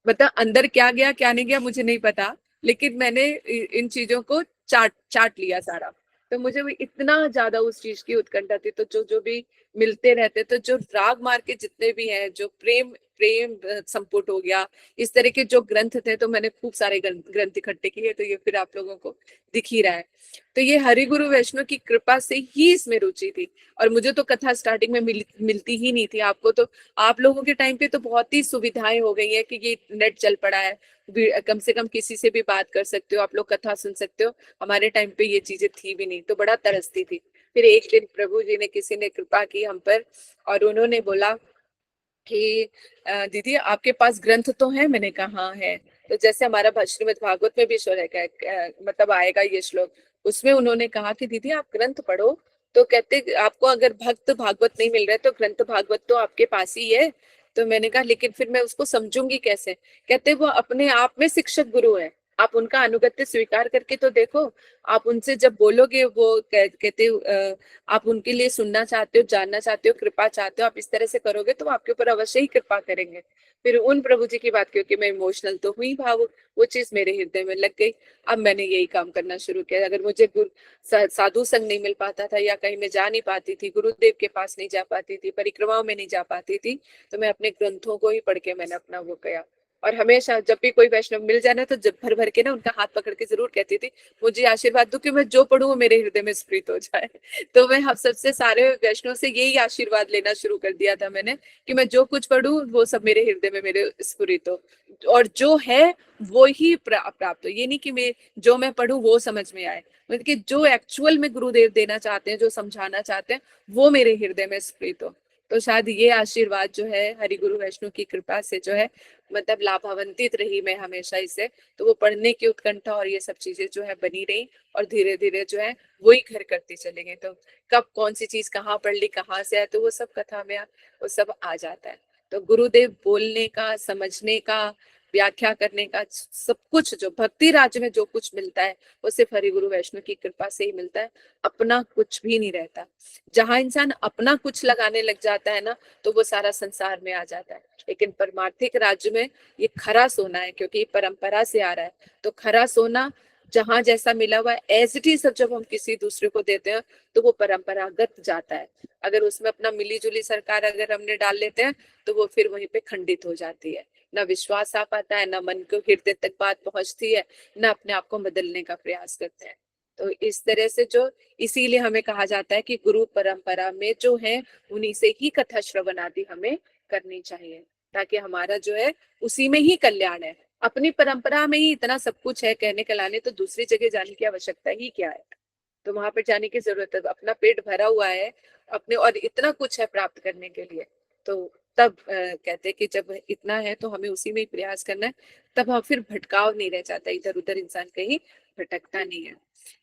मतलब अंदर क्या गया क्या नहीं गया मुझे नहीं पता, लेकिन मैंने इन चीजों को चाट लिया सारा। तो मुझे वो इतना ज्यादा उस चीज की उत्कंठा थी। तो जो भी मिलते रहते, तो जो राग मार्ग के जितने भी हैं, जो प्रेम प्रेम संपुट हो गया, इस तरह के जो ग्रंथ थे, तो मैंने खूब सारे ग्रंथ इकट्ठे किए, तो ये फिर आप लोगों को दिख ही रहा है। तो ये हरि गुरु वैष्णव की कृपा से ही इसमें रुचि थी। और मुझे तो कथा स्टार्टिंग में मिलती ही नहीं थी। आपको तो, आप लोगों के टाइम पे तो बहुत ही सुविधाएं हो गई है कि ये नेट चल पड़ा है, कम से कम किसी से भी बात कर सकते हो, आप लोग कथा सुन सकते हो। हमारे टाइम पे ये चीजें थी भी नहीं, तो बड़ा तरसती थी। फिर एक दिन प्रभु जी ने, किसी ने कृपा की हम पर, और उन्होंने बोला कि दीदी आपके पास ग्रंथ तो है? मैंने कहा हाँ है। तो जैसे हमारा श्रीमद् भागवत में भी मतलब आएगा ये श्लोक, उसमें उन्होंने कहा कि दीदी आप ग्रंथ पढ़ो। तो कहते आपको अगर भक्त भागवत नहीं मिल रहा है तो ग्रंथ भागवत तो आपके पास ही है। तो मैंने कहा लेकिन फिर मैं उसको समझूंगी कैसे? कहते वो अपने आप में शिक्षक गुरु है, आप उनका अनुगत्य स्वीकार करके तो देखो। आप उनसे जब बोलोगे, वो कहते आप उनके लिए सुनना चाहते हो, जानना चाहते हो, कृपा चाहते हो, आप इस तरह से करोगे तो वो आपके ऊपर अवश्य ही कृपा करेंगे। फिर उन प्रभु जी की बात, क्योंकि मैं इमोशनल तो हुई, भावुक, वो चीज मेरे हृदय में लग गई। अब मैंने यही काम करना शुरू किया। अगर मुझे साधु संग नहीं मिल पाता था, या कहीं मैं जा नहीं पाती थी, गुरुदेव के पास नहीं जा पाती थी, परिक्रमाओं में नहीं जा पाती थी, तो मैं अपने ग्रंथों को ही पढ़ के मैंने अपना वो किया। और हमेशा जब भी कोई वैष्णव मिल जाए ना, तो जब भर भर के ना उनका हाथ पकड़ के जरूर कहती थी, मुझे आशीर्वाद दो कि मैं जो पढ़ूं वो मेरे हृदय में स्फुरित हो जाए। तो मैं हम सबसे, सारे वैष्णव से यही आशीर्वाद लेना शुरू कर दिया था मैंने, कि मैं जो कुछ पढ़ूं वो सब मेरे हृदय में मेरे स्फुरित हो, और जो है वो ही प्राप्त हो। ये नहीं कि मैं पढ़ूं वो समझ में आए, मतलब कि जो एक्चुअल में गुरुदेव देना चाहते हैं, जो समझाना चाहते हैं, वो मेरे हृदय में स्फुरित हो। तो शायद ये आशीर्वाद जो है हरि गुरु वैष्णव की कृपा से जो है, मतलब लाभान्वित रही मैं हमेशा इससे। तो वो पढ़ने की उत्कंठा और ये सब चीजें जो है बनी रही, और धीरे धीरे जो है वही घर करती चले गई। तो कब कौन सी चीज कहाँ पढ़ ली, कहाँ से है, तो वो सब कथा में वो सब आ जाता है। तो गुरुदेव बोलने का, समझने का, व्याख्या करने का, सब कुछ जो भक्ति राज्य में जो कुछ मिलता है, वो सिर्फ हरि गुरु वैष्णव की कृपा से ही मिलता है। अपना कुछ भी नहीं रहता। जहां इंसान अपना कुछ लगाने लग जाता है ना, तो वो सारा संसार में आ जाता है। लेकिन परमार्थिक राज्य में ये खरा सोना है, क्योंकि ये परंपरा से आ रहा है। तो खरा सोना जहां जैसा मिला हुआ है, एज इट इज जब हम किसी दूसरे को देते हैं, तो वो परंपरागत जाता है। अगर उसमें अपना मिली जुली सरकार अगर हमने डाल लेते हैं, तो वो फिर वहीं पे खंडित हो जाती है। ना विश्वास आ पाता है, ना मन को हृदय तक बात पहुंचती है, ना अपने आप को बदलने का प्रयास करते हैं। तो इस तरह से जो, इसीलिए हमें कहा जाता है कि गुरु परंपरा में जो है, उन्हीं से ही कथा श्रवण आदि हमें करनी चाहिए, ताकि हमारा जो है उसी में ही कल्याण है। अपनी परंपरा में ही इतना सब कुछ है कहने कलाने, तो दूसरी जगह जाने की आवश्यकता ही क्या है? तो वहां पर जाने की जरूरत है? अपना पेट भरा हुआ है अपने, और इतना कुछ है प्राप्त करने के लिए। तो तब कहते हैं कि जब इतना है तो हमें उसी में ही प्रयास करना है, तब हम फिर भटकाव नहीं रह जाता, इधर उधर इंसान कहीं भटकता नहीं है।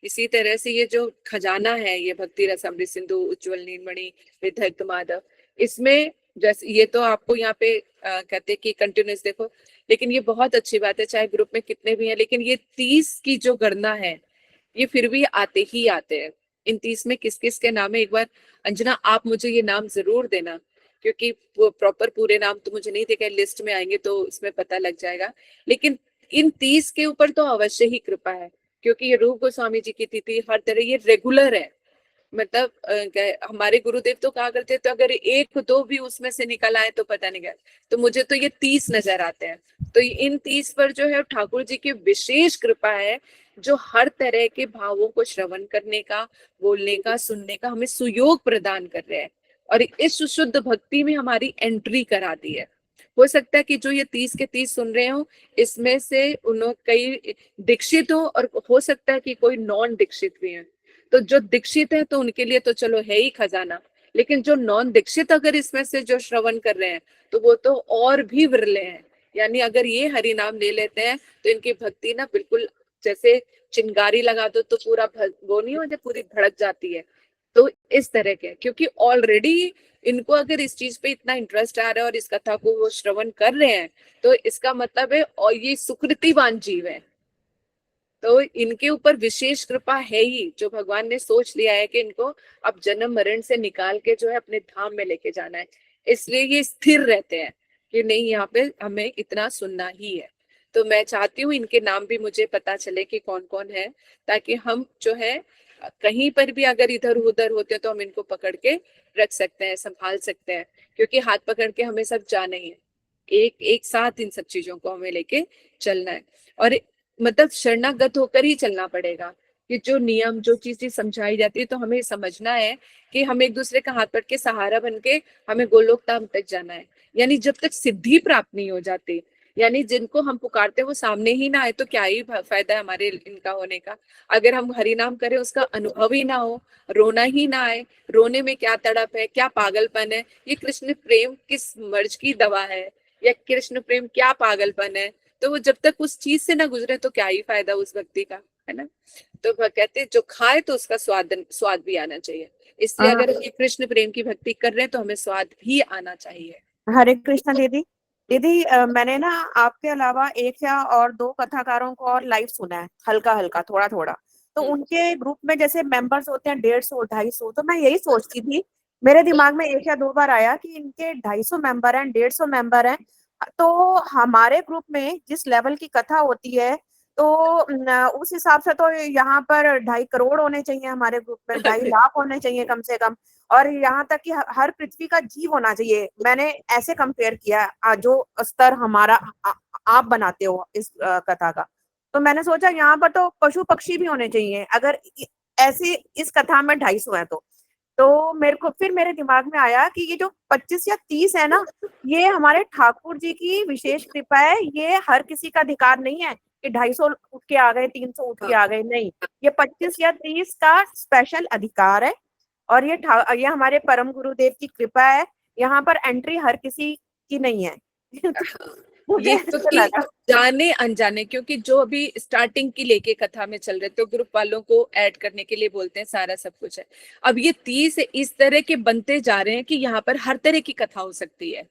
इसी तरह से ये जो खजाना है, ये भक्ति रस अमृत सिंधु, उज्ज्वल नीलमणि, विदग्ध माधव, इसमें जैसे ये तो आपको यहाँ पे कहते हैं कि कंटिन्यूस देखो, लेकिन ये बहुत अच्छी बात है, चाहे ग्रुप में कितने भी हैं, लेकिन ये 30 की जो गणना है, ये फिर भी आते ही आते हैं। इन 30 में किस किस के नाम है, एक बार अंजना आप मुझे ये नाम जरूर देना, क्योंकि वो प्रॉपर पूरे नाम तो मुझे नहीं देखे, लिस्ट में आएंगे तो इसमें पता लग जाएगा। लेकिन इन 30 के ऊपर तो अवश्य ही कृपा है, क्योंकि ये रूप गोस्वामी जी की तिथि हर तरह ये रेगुलर है। मतलब हमारे गुरुदेव तो कहा करते तो अगर एक दो भी उसमें से निकल आए तो पता नहीं गया। तो मुझे तो ये 30 नजर आते हैं। तो इन 30 पर जो है ठाकुर जी की विशेष कृपा है, जो हर तरह के भावों को श्रवण करने का, बोलने का, सुनने का हमें सुयोग प्रदान कर रहे हैं, और इस शुद्ध भक्ति में हमारी एंट्री करा दी है। हो सकता है कि जो ये 30 के 30 सुन रहे हो, इसमें से उन्होंने कई दीक्षित हो, और हो सकता है कि कोई नॉन दीक्षित भी है। तो जो दीक्षित है तो उनके लिए तो चलो है ही खजाना, लेकिन जो नॉन दीक्षित अगर इसमें से जो श्रवण कर रहे हैं, तो वो तो और भी विरले हैं। यानी अगर ये हरि नाम ले लेते हैं, तो इनकी भक्ति ना बिल्कुल जैसे चिंगारी लगा दो तो पूरा वो नहीं हो जाए, पूरी भड़क जाती है। तो इस तरह के, क्योंकि ऑलरेडी इनको अगर इस चीज पे इतना इंटरेस्ट आ रहा है और इस कथा को वो श्रवण कर रहे हैं, तो इसका मतलब है और ये सुकृतिवान जीव है। तो इनके ऊपर विशेष कृपा है ही, जो भगवान ने सोच लिया है कि इनको अब जन्म मरण से निकाल के जो है अपने धाम में लेके जाना है। इसलिए ये स्थिर रहते हैं कि नहीं, यहाँ पे हमें इतना सुनना ही है। तो मैं चाहती हूँ इनके नाम भी मुझे पता चले कि कौन कौन है, ताकि हम जो है कहीं पर भी अगर इधर उधर होते हैं तो हम इनको पकड़ के रख सकते हैं, संभाल सकते हैं, क्योंकि हाथ पकड़ के हमें सब जाना ही है। एक एक साथ इन सब चीजों को हमें लेके चलना है, और मतलब शरणागत होकर ही चलना पड़ेगा कि जो नियम जो चीजें समझाई जाती है तो हमें समझना है कि हम एक दूसरे का हाथ पकड़ के सहारा बन के हमें गोलोक धाम तक जाना है। यानी जब तक सिद्धि प्राप्त नहीं हो जाती, यानी जिनको हम पुकारते हैं वो सामने ही ना आए तो क्या ही फायदा है हमारे इनका होने का। अगर हम हरि नाम करें उसका अनुभव ही ना हो, रोना ही ना आए, रोने में क्या तड़प है, क्या पागलपन है, ये कृष्ण प्रेम किस मर्ज की दवा है, या कृष्ण प्रेम क्या पागलपन है, तो वो जब तक उस चीज से ना गुजरे तो क्या ही फायदा उस व्यक्ति का, है ना। तो वह कहते हैं जो खाए तो उसका स्वाद भी आना चाहिए। इसलिए हाँ। अगर हम कृष्ण प्रेम की भक्ति कर रहे हैं तो हमें स्वाद भी आना चाहिए। हरे कृष्णा दीदी। दीदी मैंने ना आपके अलावा एक या और दो कथाकारों को और लाइव सुना है, हल्का हल्का थोड़ा थोड़ा। तो उनके ग्रुप में जैसे मेंबर्स होते हैं 150 250, तो मैं यही सोचती थी, मेरे दिमाग में एक या दो बार आया कि इनके 250 मेंबर हैं, 150 मेंबर हैं, तो हमारे ग्रुप में जिस लेवल की कथा होती है तो उस हिसाब से तो यहाँ पर 2.5 करोड़ होने चाहिए, हमारे ग्रुप में 2.5 लाख होने चाहिए कम से कम, और यहाँ तक कि हर पृथ्वी का जीव होना चाहिए। मैंने ऐसे कंपेयर किया जो स्तर हमारा आप बनाते हो इस कथा का, तो मैंने सोचा यहाँ पर तो पशु पक्षी भी होने चाहिए अगर ऐसे इस कथा में 250 है तो मेरे दिमाग में आया कि ये जो 25 या 30 है ना, ये हमारे ठाकुर जी की विशेष कृपा है, ये हर किसी का अधिकार नहीं है कि 250 उठ के आ गए, 300 उठ के आ गए, नहीं, ये 25 या 30 का स्पेशल अधिकार है, और ये हमारे परम गुरुदेव की कृपा है, यहाँ पर एंट्री हर किसी की नहीं है। मुझे ये ऐसा क्योंकि लगा। जाने अनजाने, क्योंकि जो अभी स्टार्टिंग की लेके कथा में चल रहे तो ग्रुप वालों को ऐड करने के लिए बोलते हैं, सारा सब कुछ है। अब ये 30 इस तरह के बनते जा रहे हैं कि यहाँ पर हर तरह की कथा हो सकती है,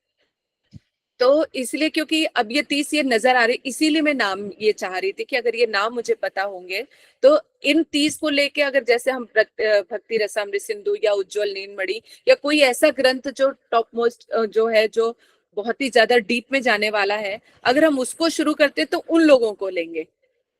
तो इसलिए क्योंकि अब ये 30 ये नजर आ रही, इसीलिए मैं नाम ये चाह रही थी कि अगर ये नाम मुझे पता होंगे तो इन 30 को लेके, अगर जैसे हम भक्ति रसामृत सिंधु या उज्जवल नीलमणि या कोई ऐसा ग्रंथ जो टॉप मोस्ट जो है, जो बहुत ही ज्यादा डीप में जाने वाला है, अगर हम उसको शुरू करते तो उन लोगों को लेंगे,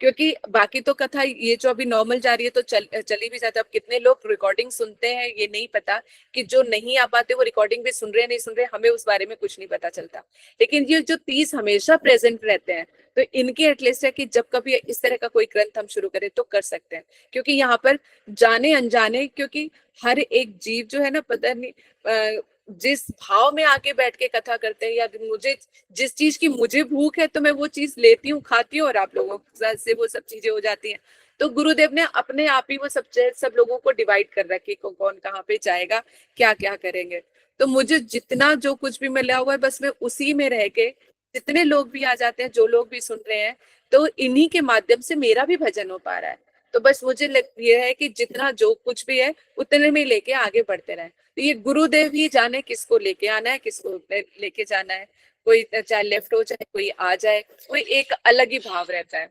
क्योंकि बाकी तो कथा ये जो अभी नॉर्मल जा रही है तो चली भी जाती है। अब कितने लोग रिकॉर्डिंग सुनते हैं ये नहीं पता, कि जो नहीं आ पाते वो रिकॉर्डिंग भी सुन रहे हैं नहीं सुन रहे, हमें उस बारे में कुछ नहीं पता चलता। लेकिन ये जो 30 हमेशा प्रेजेंट रहते हैं, तो इनकी एटलीस्ट है कि जब कभी इस तरह का कोई ग्रंथ हम शुरू करें तो कर सकते हैं, क्योंकि यहाँ पर जाने अनजाने, क्योंकि हर एक जीव जो है ना, पता नहीं जिस भाव में आके बैठ के कथा करते हैं, या मुझे जिस चीज की मुझे भूख है तो मैं वो चीज लेती हूँ, खाती हूँ, और आप लोगों से वो सब चीजें हो जाती हैं। तो गुरुदेव ने अपने आप ही वो सब लोगों को डिवाइड कर रखी, कौन कहाँ पे जाएगा, क्या क्या करेंगे। तो मुझे जितना जो कुछ भी मिला हुआ है बस मैं उसी में रह के, जितने लोग भी आ जाते हैं, जो लोग भी सुन रहे हैं, तो इन्हीं के माध्यम से मेरा भी भजन हो पा रहा है। तो बस मुझे ये है कि जितना जो कुछ भी है उतने में लेके आगे बढ़ते रहे। तो ये गुरुदेव ही जाने किसको लेके आना है, किसको लेके जाना है, कोई चाहे लेफ्ट हो चाहे कोई आ जाए, कोई एक अलग ही भाव रहता है।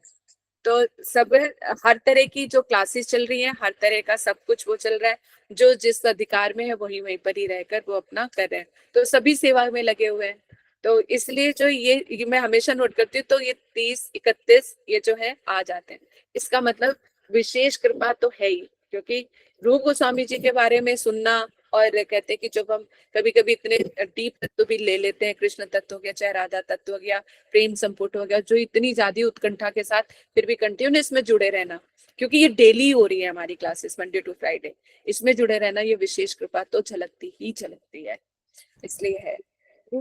तो सब हर तरह की जो क्लासेस चल रही हैं, हर तरह का सब कुछ वो चल रहा है, जो जिस अधिकार में है वहीं वहीं पर ही रहकर वो अपना कर रहे हैं, तो सभी सेवा में लगे हुए हैं। तो इसलिए जो ये मैं हमेशा नोट करती हूँ, तो ये 30 31 ये जो है आ जाते हैं, इसका मतलब विशेष कृपा तो है ही, क्योंकि रूप गोस्वामी जी के बारे में सुनना, और कहते हैं कि जब हम कभी कभी इतने डीप तत्व भी ले लेते हैं, कृष्ण तत्व हो गया, चाहे राधा तत्व हो गया, प्रेम संपुट हो गया, जो इतनी ज्यादा उत्कंठा के साथ फिर भी कंटिन्यूस में जुड़े रहना, क्योंकि ये डेली हो रही है हमारी क्लासेस मंडे टू फ्राइडे, इसमें जुड़े रहना, ये विशेष कृपा तो झलकती है, इसलिए है। तो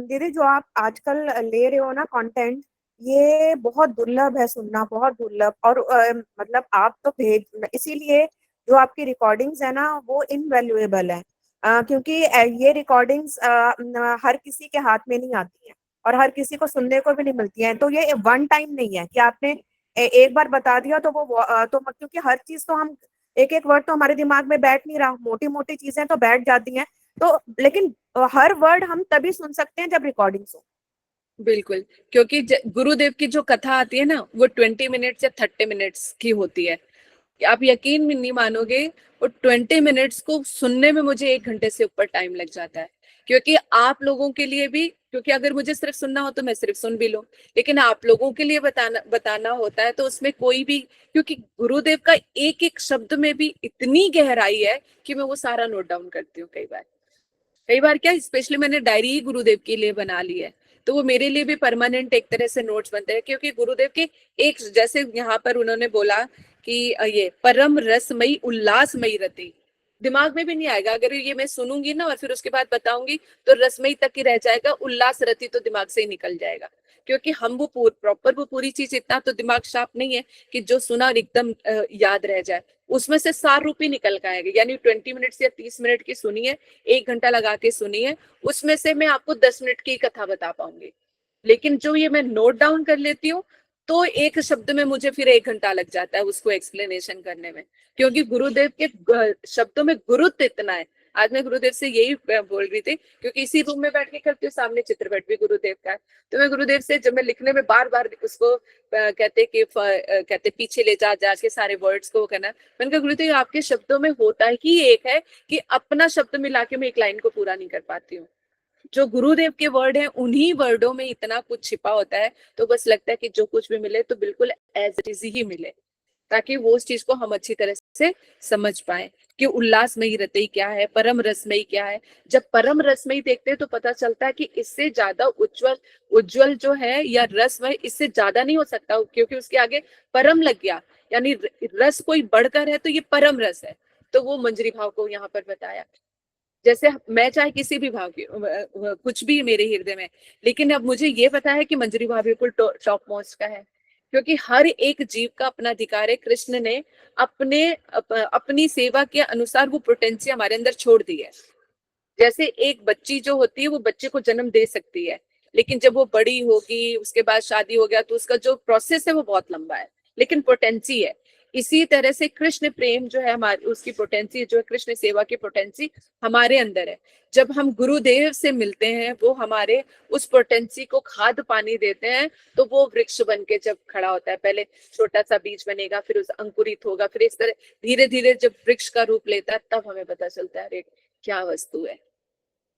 दीदी जो आप आजकल ले रहे हो ना कंटेंट, ये बहुत दुर्लभ है सुनना, बहुत दुर्लभ, और मतलब आप तो भेज, इसीलिए जो आपकी रिकॉर्डिंग्स है ना वो इनवैल्यूएबल है, क्योंकि ये रिकॉर्डिंग्स हर किसी के हाथ में नहीं आती हैं और हर किसी को सुनने को भी नहीं मिलती हैं। तो ये वन टाइम नहीं है कि आपने एक बार बता दिया तो वो तो क्योंकि हर चीज तो हम एक एक वर्ड तो हमारे दिमाग में बैठ नहीं रहा, मोटी मोटी चीजें तो बैठ जाती हैं, तो लेकिन हर वर्ड हम तभी सुन सकते हैं जब रिकॉर्डिंग्स हो। बिल्कुल, क्योंकि गुरुदेव की जो कथा आती है ना वो 20 मिनट्स या 30 मिनट्स की होती है, आप यकीन नहीं मानोगे, वो 20 मिनट्स को सुनने में मुझे 1 घंटे से ऊपर टाइम लग जाता है, क्योंकि आप लोगों के लिए भी, क्योंकि अगर मुझे सिर्फ सुनना हो तो मैं सिर्फ सुन भी लूं, लेकिन आप लोगों के लिए बताना होता है, तो उसमें कोई भी, क्योंकि गुरुदेव का एक एक शब्द में भी इतनी गहराई है कि मैं वो सारा नोट डाउन करती हूँ। कई बार क्या, स्पेशली मैंने डायरी ही गुरुदेव के लिए बना ली है, तो वो मेरे लिए भी परमानेंट एक तरह से नोट्स बनते हैं, क्योंकि गुरुदेव के एक, जैसे यहाँ पर उन्होंने बोला कि ये परम रसमयी उल्लासमयी रति, दिमाग में भी नहीं आएगा अगर ये मैं सुनूंगी ना और फिर उसके बाद बताऊंगी, तो रसमयी तक ही रह जाएगा, उल्लास रति तो दिमाग से ही निकल जाएगा, क्योंकि हम वो प्रॉपर वो पूरी चीज, इतना तो दिमाग शार्प नहीं है कि जो सुना और एकदम याद रह जाए, उसमें से सार रूप ही निकल के आएगा। यानी 20 मिनट या 30 मिनट की सुनिए, 1 घंटा लगा के सुनिए, उसमें से मैं आपको 10 मिनट की कथा बता पाऊंगी, लेकिन जो ये मैं नोट डाउन कर लेती हूँ, तो एक शब्द में मुझे फिर 1 घंटा लग जाता है उसको एक्सप्लेनेशन करने में, क्योंकि गुरुदेव के शब्दों में गुरुत्व इतना है। आज मैं गुरुदेव से यही बोल रही थी, क्योंकि इसी रूम में बैठ के करती हूँ, सामने चित्रपट भी गुरुदेव का है, तो मैं गुरुदेव से जब मैं लिखने में बार बार उसको कहते पीछे ले जाके सारे वर्ड्स को करना, मैंने कहा गुरुदेव आपके शब्दों में होता ही एक है कि अपना शब्द मिला के मैं एक लाइन को पूरा नहीं कर पाती हूँ, जो गुरुदेव के वर्ड है उन्हीं वर्डों में इतना कुछ छिपा होता है, तो बस लगता है कि जो कुछ भी मिले तो बिल्कुल एज इट इज ही मिले, ताकि वो उस चीज को हम अच्छी तरह से समझ पाए कि उल्लासमयी रति क्या है, परम रसमयी क्या है। जब परम रसमयी देखते हैं तो पता चलता है कि इससे ज्यादा उज्जवल जो है या रसमय, इससे ज्यादा नहीं हो सकता, क्योंकि उसके आगे परम लग गया, यानी रस कोई बढ़कर है तो ये परम रस है, तो वो मंजरी भाव को यहाँ पर बताया। जैसे मैं चाहे किसी भी भाव की कुछ भी मेरे हृदय में, लेकिन अब मुझे ये पता है कि मंजरी भाव बिल्कुल टॉप मोस्ट का है, क्योंकि हर एक जीव का अपना अधिकार है। कृष्ण ने अपनी सेवा के अनुसार वो पोटेंसी हमारे अंदर छोड़ दी है। जैसे एक बच्ची जो होती है वो बच्चे को जन्म दे सकती है, लेकिन जब वो बड़ी होगी, उसके बाद शादी हो गया, तो उसका जो प्रोसेस है वो बहुत लंबा है, लेकिन पोटेंसी है। इसी तरह से कृष्ण प्रेम जो है हमारी, उसकी पोटेंसी जो है, कृष्ण सेवा की पोटेंसी हमारे अंदर है। जब हम गुरुदेव से मिलते हैं, वो हमारे उस पोटेंसी को खाद पानी देते हैं, तो वो वृक्ष बन के जब खड़ा होता है, पहले छोटा सा बीज बनेगा, फिर उस अंकुरित होगा, फिर इस तरह धीरे धीरे जब वृक्ष का रूप लेता है, तब हमें पता चलता है अरे क्या वस्तु है।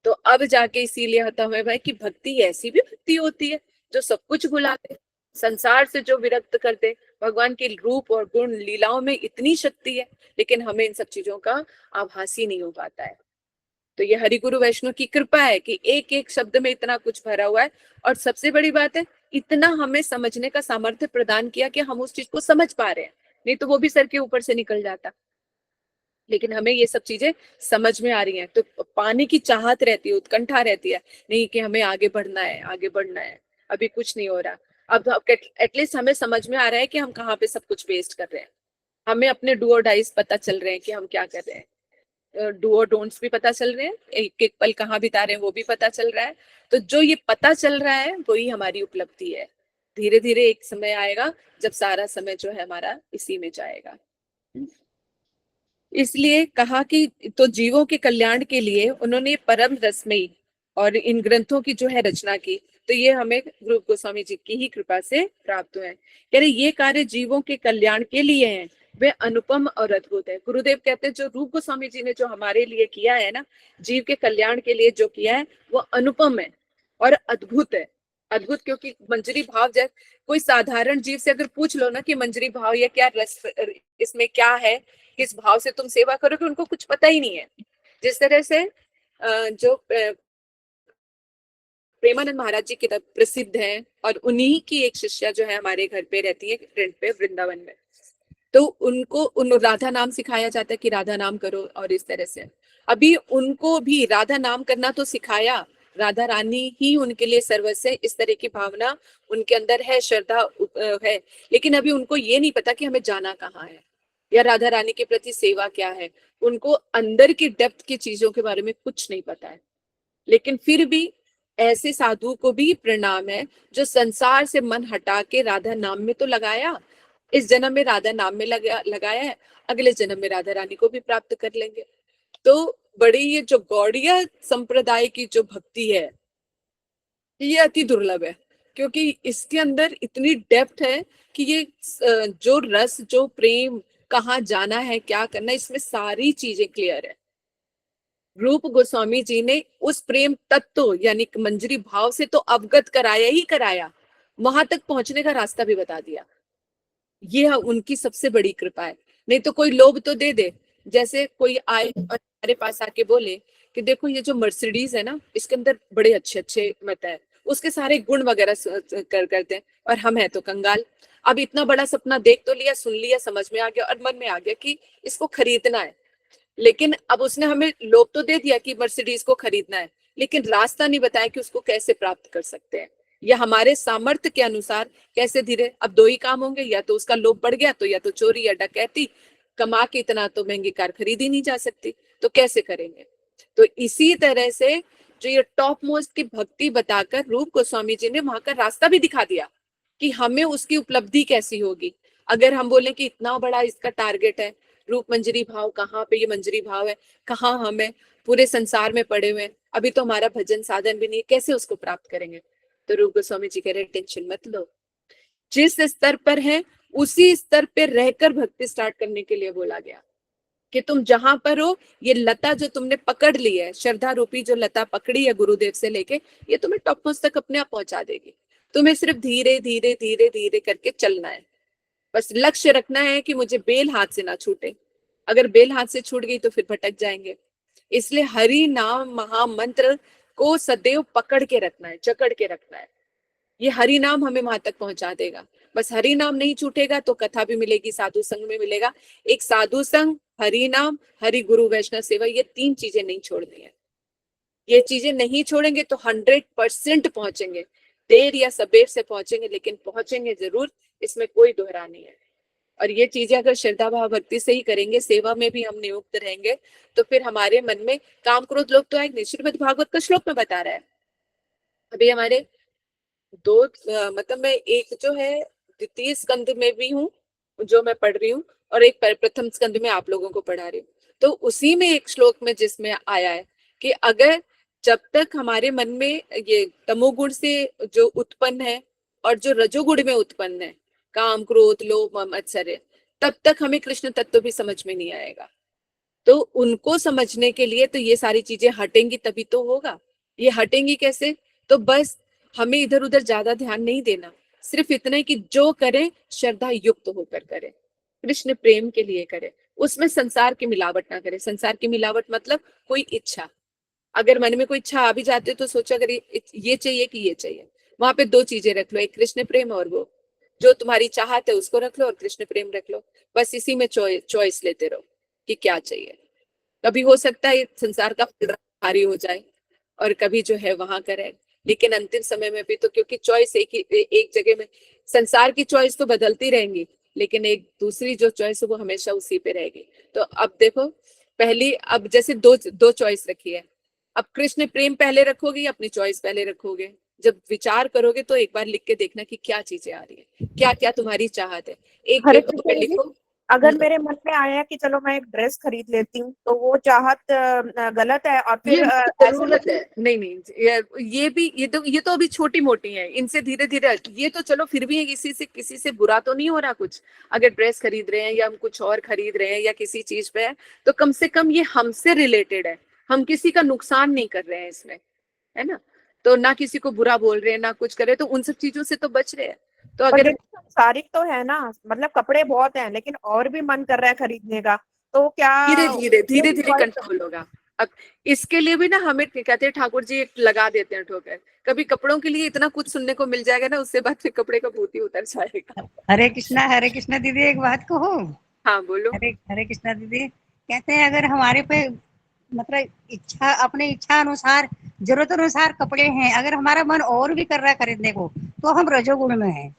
तो अब जाके इसीलिए होता है भाई कि भक्ति ऐसी भी भक्ति होती है जो सब कुछ भुला दे, संसार से जो विरक्त कर दे। भगवान के रूप और गुण लीलाओं में इतनी शक्ति है, लेकिन हमें इन सब चीजों का आभास ही नहीं हो पाता है। तो ये हरि गुरु वैष्णव की कृपा है कि एक एक शब्द में इतना कुछ भरा हुआ है, और सबसे बड़ी बात है इतना हमें समझने का सामर्थ्य प्रदान किया कि हम उस चीज को समझ पा रहे हैं, नहीं तो वो भी सर के ऊपर से निकल जाता। लेकिन हमें ये सब चीजें समझ में आ रही हैं, तो पाने की चाहत रहती है, उत्कंठा रहती है, नहीं कि हमें आगे बढ़ना है, आगे बढ़ना है, अभी कुछ नहीं हो रहा। अब एटलीस्ट हमें समझ में आ रहा है कि हम कहाँ पे सब कुछ वेस्ट कर रहे हैं, हमें अपने डू और डाइज पता चल रहे हैं कि हम क्या कर रहे हैं, डू और डोंट्स भी पता चल रहे हैं, एक एक पल कहाँ बिता रहे हैं वो भी पता चल रहा है। तो जो ये पता चल रहा है वही हमारी उपलब्धि है। धीरे धीरे एक समय आएगा जब सारा समय जो है हमारा इसी में जाएगा। इसलिए कहा कि तो जीवों के कल्याण के लिए उन्होंने परम रसमयी और इन ग्रंथों की जो है रचना की, तो ये हमें रूप गोस्वामी जी की ही कृपा से प्राप्त हुए हैं। कह रहे ये कार्य जीवों के कल्याण के लिए हैं, वे अनुपम और अद्भुत है। गुरुदेव कहते हैं जो रूप गोस्वामी जी ने जो हमारे लिए किया है ना, जीव के कल्याण के लिए जो किया है वो अनुपम है और अद्भुत है। अद्भुत क्योंकि मंजरी भाव, जैसे कोई साधारण जीव से अगर पूछ लो ना कि मंजरी भाव या क्या रस इसमें क्या है, किस भाव से तुम सेवा करोगे, उनको कुछ पता ही नहीं है। जिस तरह से जो प्रेमानंद महाराज जी किताब प्रसिद्ध है, और उन्हीं की एक शिष्या जो है हमारे घर पे रहती है, रेंट पे वृंदावन में, तो उनको राधा नाम सिखाया जाता है कि राधा नाम करो, और इस तरह से अभी उनको भी राधा नाम करना तो सिखाया, राधा रानी ही उनके लिए सर्वस्व है, इस तरह की भावना उनके अंदर है, श्रद्धा है, लेकिन अभी उनको ये नहीं पता कि हमें जाना कहाँ है या राधा रानी के प्रति सेवा क्या है। उनको अंदर की डेप्थ की चीजों के बारे में कुछ नहीं पता है। लेकिन फिर भी ऐसे साधु को भी प्रणाम है जो संसार से मन हटा के राधा नाम में तो लगाया, इस जन्म में राधा नाम में लगाया है, अगले जन्म में राधा रानी को भी प्राप्त कर लेंगे। तो बड़ी ये जो गौड़िया संप्रदाय की जो भक्ति है ये अति दुर्लभ है, क्योंकि इसके अंदर इतनी डेप्थ है कि ये जो रस, जो प्रेम, कहाँ जाना है, क्या करना है, इसमें सारी चीजें क्लियर है। रूप गोस्वामी जी ने उस प्रेम तत्व यानी कि मंजरी भाव से तो अवगत कराया ही कराया, वहां तक पहुंचने का रास्ता भी बता दिया। ये उनकी सबसे बड़ी कृपा है। नहीं तो कोई लोभ तो दे दे, जैसे कोई आए और हमारे पास आके बोले कि देखो ये जो मर्सिडीज है ना, इसके अंदर बड़े अच्छे अच्छे मत है, उसके सारे गुण वगैरह करते हैं, और हम है तो कंगाल। अब इतना बड़ा सपना देख तो लिया, सुन लिया, समझ में आ गया और मन में आ गया कि इसको खरीदना है, लेकिन अब उसने हमें लोभ तो दे दिया कि मर्सिडीज को खरीदना है, लेकिन रास्ता नहीं बताया कि उसको कैसे प्राप्त कर सकते हैं, या हमारे सामर्थ्य के अनुसार कैसे धीरे। अब दो ही काम होंगे, या तो उसका लोभ बढ़ गया तो या तो चोरी या डकैती, कमा के इतना तो महंगी कार खरीदी नहीं जा सकती, तो कैसे करेंगे। तो इसी तरह से जो ये टॉप मोस्ट की भक्ति बताकर रूप गोस्वामी जी ने वहां का रास्ता भी दिखा दिया कि हमें उसकी उपलब्धि कैसी होगी। अगर हम बोले कि इतना बड़ा इसका टारगेट है, रूप मंजरी भाव, कहाँ पे ये मंजरी भाव है, कहाँ हम है, पूरे संसार में पड़े हुए हैं, अभी तो हमारा भजन साधन भी नहीं है, कैसे उसको प्राप्त करेंगे। तो रूप गोस्वामी जी कह रहे टेंशन मत लो, जिस स्तर पर है उसी स्तर पे रहकर भक्ति स्टार्ट करने के लिए बोला गया कि तुम जहां पर हो, ये लता जो तुमने पकड़ ली है, श्रद्धा रूपी जो लता पकड़ी है गुरुदेव से लेके, ये तुम्हें टॉप मोस्ट तक अपने आप पहुंचा देगी। तुम्हें सिर्फ धीरे धीरे धीरे धीरे करके चलना है, बस लक्ष्य रखना है कि मुझे बेल हाथ से ना छूटे। अगर बेल हाथ से छूट गई तो फिर भटक जाएंगे। इसलिए हरि नाम महामंत्र को सदैव पकड़ के रखना है, जकड़ के रखना है। ये हरि नाम हमें वहां तक पहुंचा देगा। बस हरि नाम नहीं छूटेगा तो कथा भी मिलेगी, साधु संग में मिलेगा। एक साधु संग, हरि नाम, हरि गुरु वैष्णव सेवा, ये तीन चीजें नहीं छोड़नी है। ये चीजें नहीं छोड़ेंगे तो 100% पहुंचेंगे। देर या सबेर से पहुंचेंगे, लेकिन पहुंचेंगे जरूर, इसमें कोई दोहरा नहीं है। और ये चीजें अगर श्रद्धा भाव भक्ति से ही करेंगे, सेवा में भी हम नियुक्त रहेंगे, तो फिर हमारे मन में काम क्रोध लोभ तो आएंगे। श्रीमद् भागवत का श्लोक में बता रहा है। अभी हमारे दो मतलब मैं एक जो है द्वितीय स्कंद में भी हूँ जो मैं पढ़ रही हूँ, और एक प्रथम स्कंद में आप लोगों को पढ़ा रही हूँ। तो उसी में एक श्लोक में जिसमें आया है कि अगर जब तक हमारे मन में ये तमोगुण से जो उत्पन्न है और जो रजोगुण में उत्पन्न है, काम क्रोध लोभ मम मत्सर्य, तब तक हमें कृष्ण तत्व भी समझ में नहीं आएगा। तो उनको समझने के लिए तो ये सारी चीजें हटेंगी तभी तो होगा। ये हटेंगी कैसे? तो बस हमें इधर उधर ज्यादा ध्यान नहीं देना, सिर्फ इतना ही कि जो करें श्रद्धा युक्त होकर करें, कृष्ण प्रेम के लिए करें, उसमें संसार की मिलावट ना करें। संसार की मिलावट मतलब कोई इच्छा, अगर मन में कोई इच्छा आ भी जाती है तो सोचो अगर ये चाहिए कि ये चाहिए, वहां पे दो चीजें रख लो, एक कृष्ण प्रेम और वो जो तुम्हारी चाहत है उसको रख लो, और कृष्ण प्रेम रख लो। बस इसी में चॉइस लेते रहो कि क्या चाहिए। कभी हो सकता है संसार का फल भारी हो जाए और कभी जो है वहां करे, लेकिन अंतिम समय में भी तो क्योंकि चॉइस एक जगह में, संसार की चॉइस तो बदलती रहेंगी, लेकिन एक दूसरी जो चॉइस है वो हमेशा उसी पे रहेगी। तो अब देखो, पहली अब जैसे दो चॉइस रखी है, अब कृष्ण प्रेम पहले रखोगे या अपनी चॉइस पहले रखोगे? जब विचार करोगे तो एक बार लिख के देखना कि क्या चीजें आ रही है, क्या क्या तुम्हारी चाहत है। एक हरे पेपर पे कृष्ण जी, लिखो। अगर मेरे मन में आया कि चलो मैं एक ड्रेस खरीद लेती हूँ, तो वो चाहत गलत है, और ये फिर जरूरत है, नहीं नहीं, ये तो अभी छोटी मोटी है, इनसे धीरे धीरे ये तो चलो फिर भी किसी से बुरा तो नहीं हो रहा कुछ। अगर ड्रेस खरीद रहे हैं या हम कुछ और खरीद रहे हैं या किसी चीज पे है, तो कम से कम ये हमसे रिलेटेड है, हम किसी का नुकसान नहीं कर रहे हैं इसमें, है ना। तो ना किसी को बुरा बोल रहे हैं ना कुछ कर रहे हैं, तो उन सब चीजों से तो बच रहे हैं। तो पर अगर देखो सांसारिक तो है ना, मतलब कपड़े बहुत हैं लेकिन और भी मन कर रहा है खरीदने का, तो क्या धीरे धीरे धीरे मेरी धीरे choice है? कंट्रोल होगा। अब इसके लिए भी ना हमें कहते हैं ठाकुर जी एक लगा देते हैं ठोकर, कभी कपड़ों के लिए इतना कुछ सुनने को मिल जाएगा ना, उससे बाद फिर कपड़े का भूत ही उतर जाएगा। हरे कृष्णा दीदी, एक बात कहो। हाँ बोलो। हरे हरे कृष्णा दीदी, कहते हैं अगर हमारे पे मतलब इच्छा, अपने इच्छा अनुसार, जरूरत अनुसार कपड़े हैं, अगर हमारा मन और भी कर रहा है खरीदने को, तो हम रजोगुण में हैं।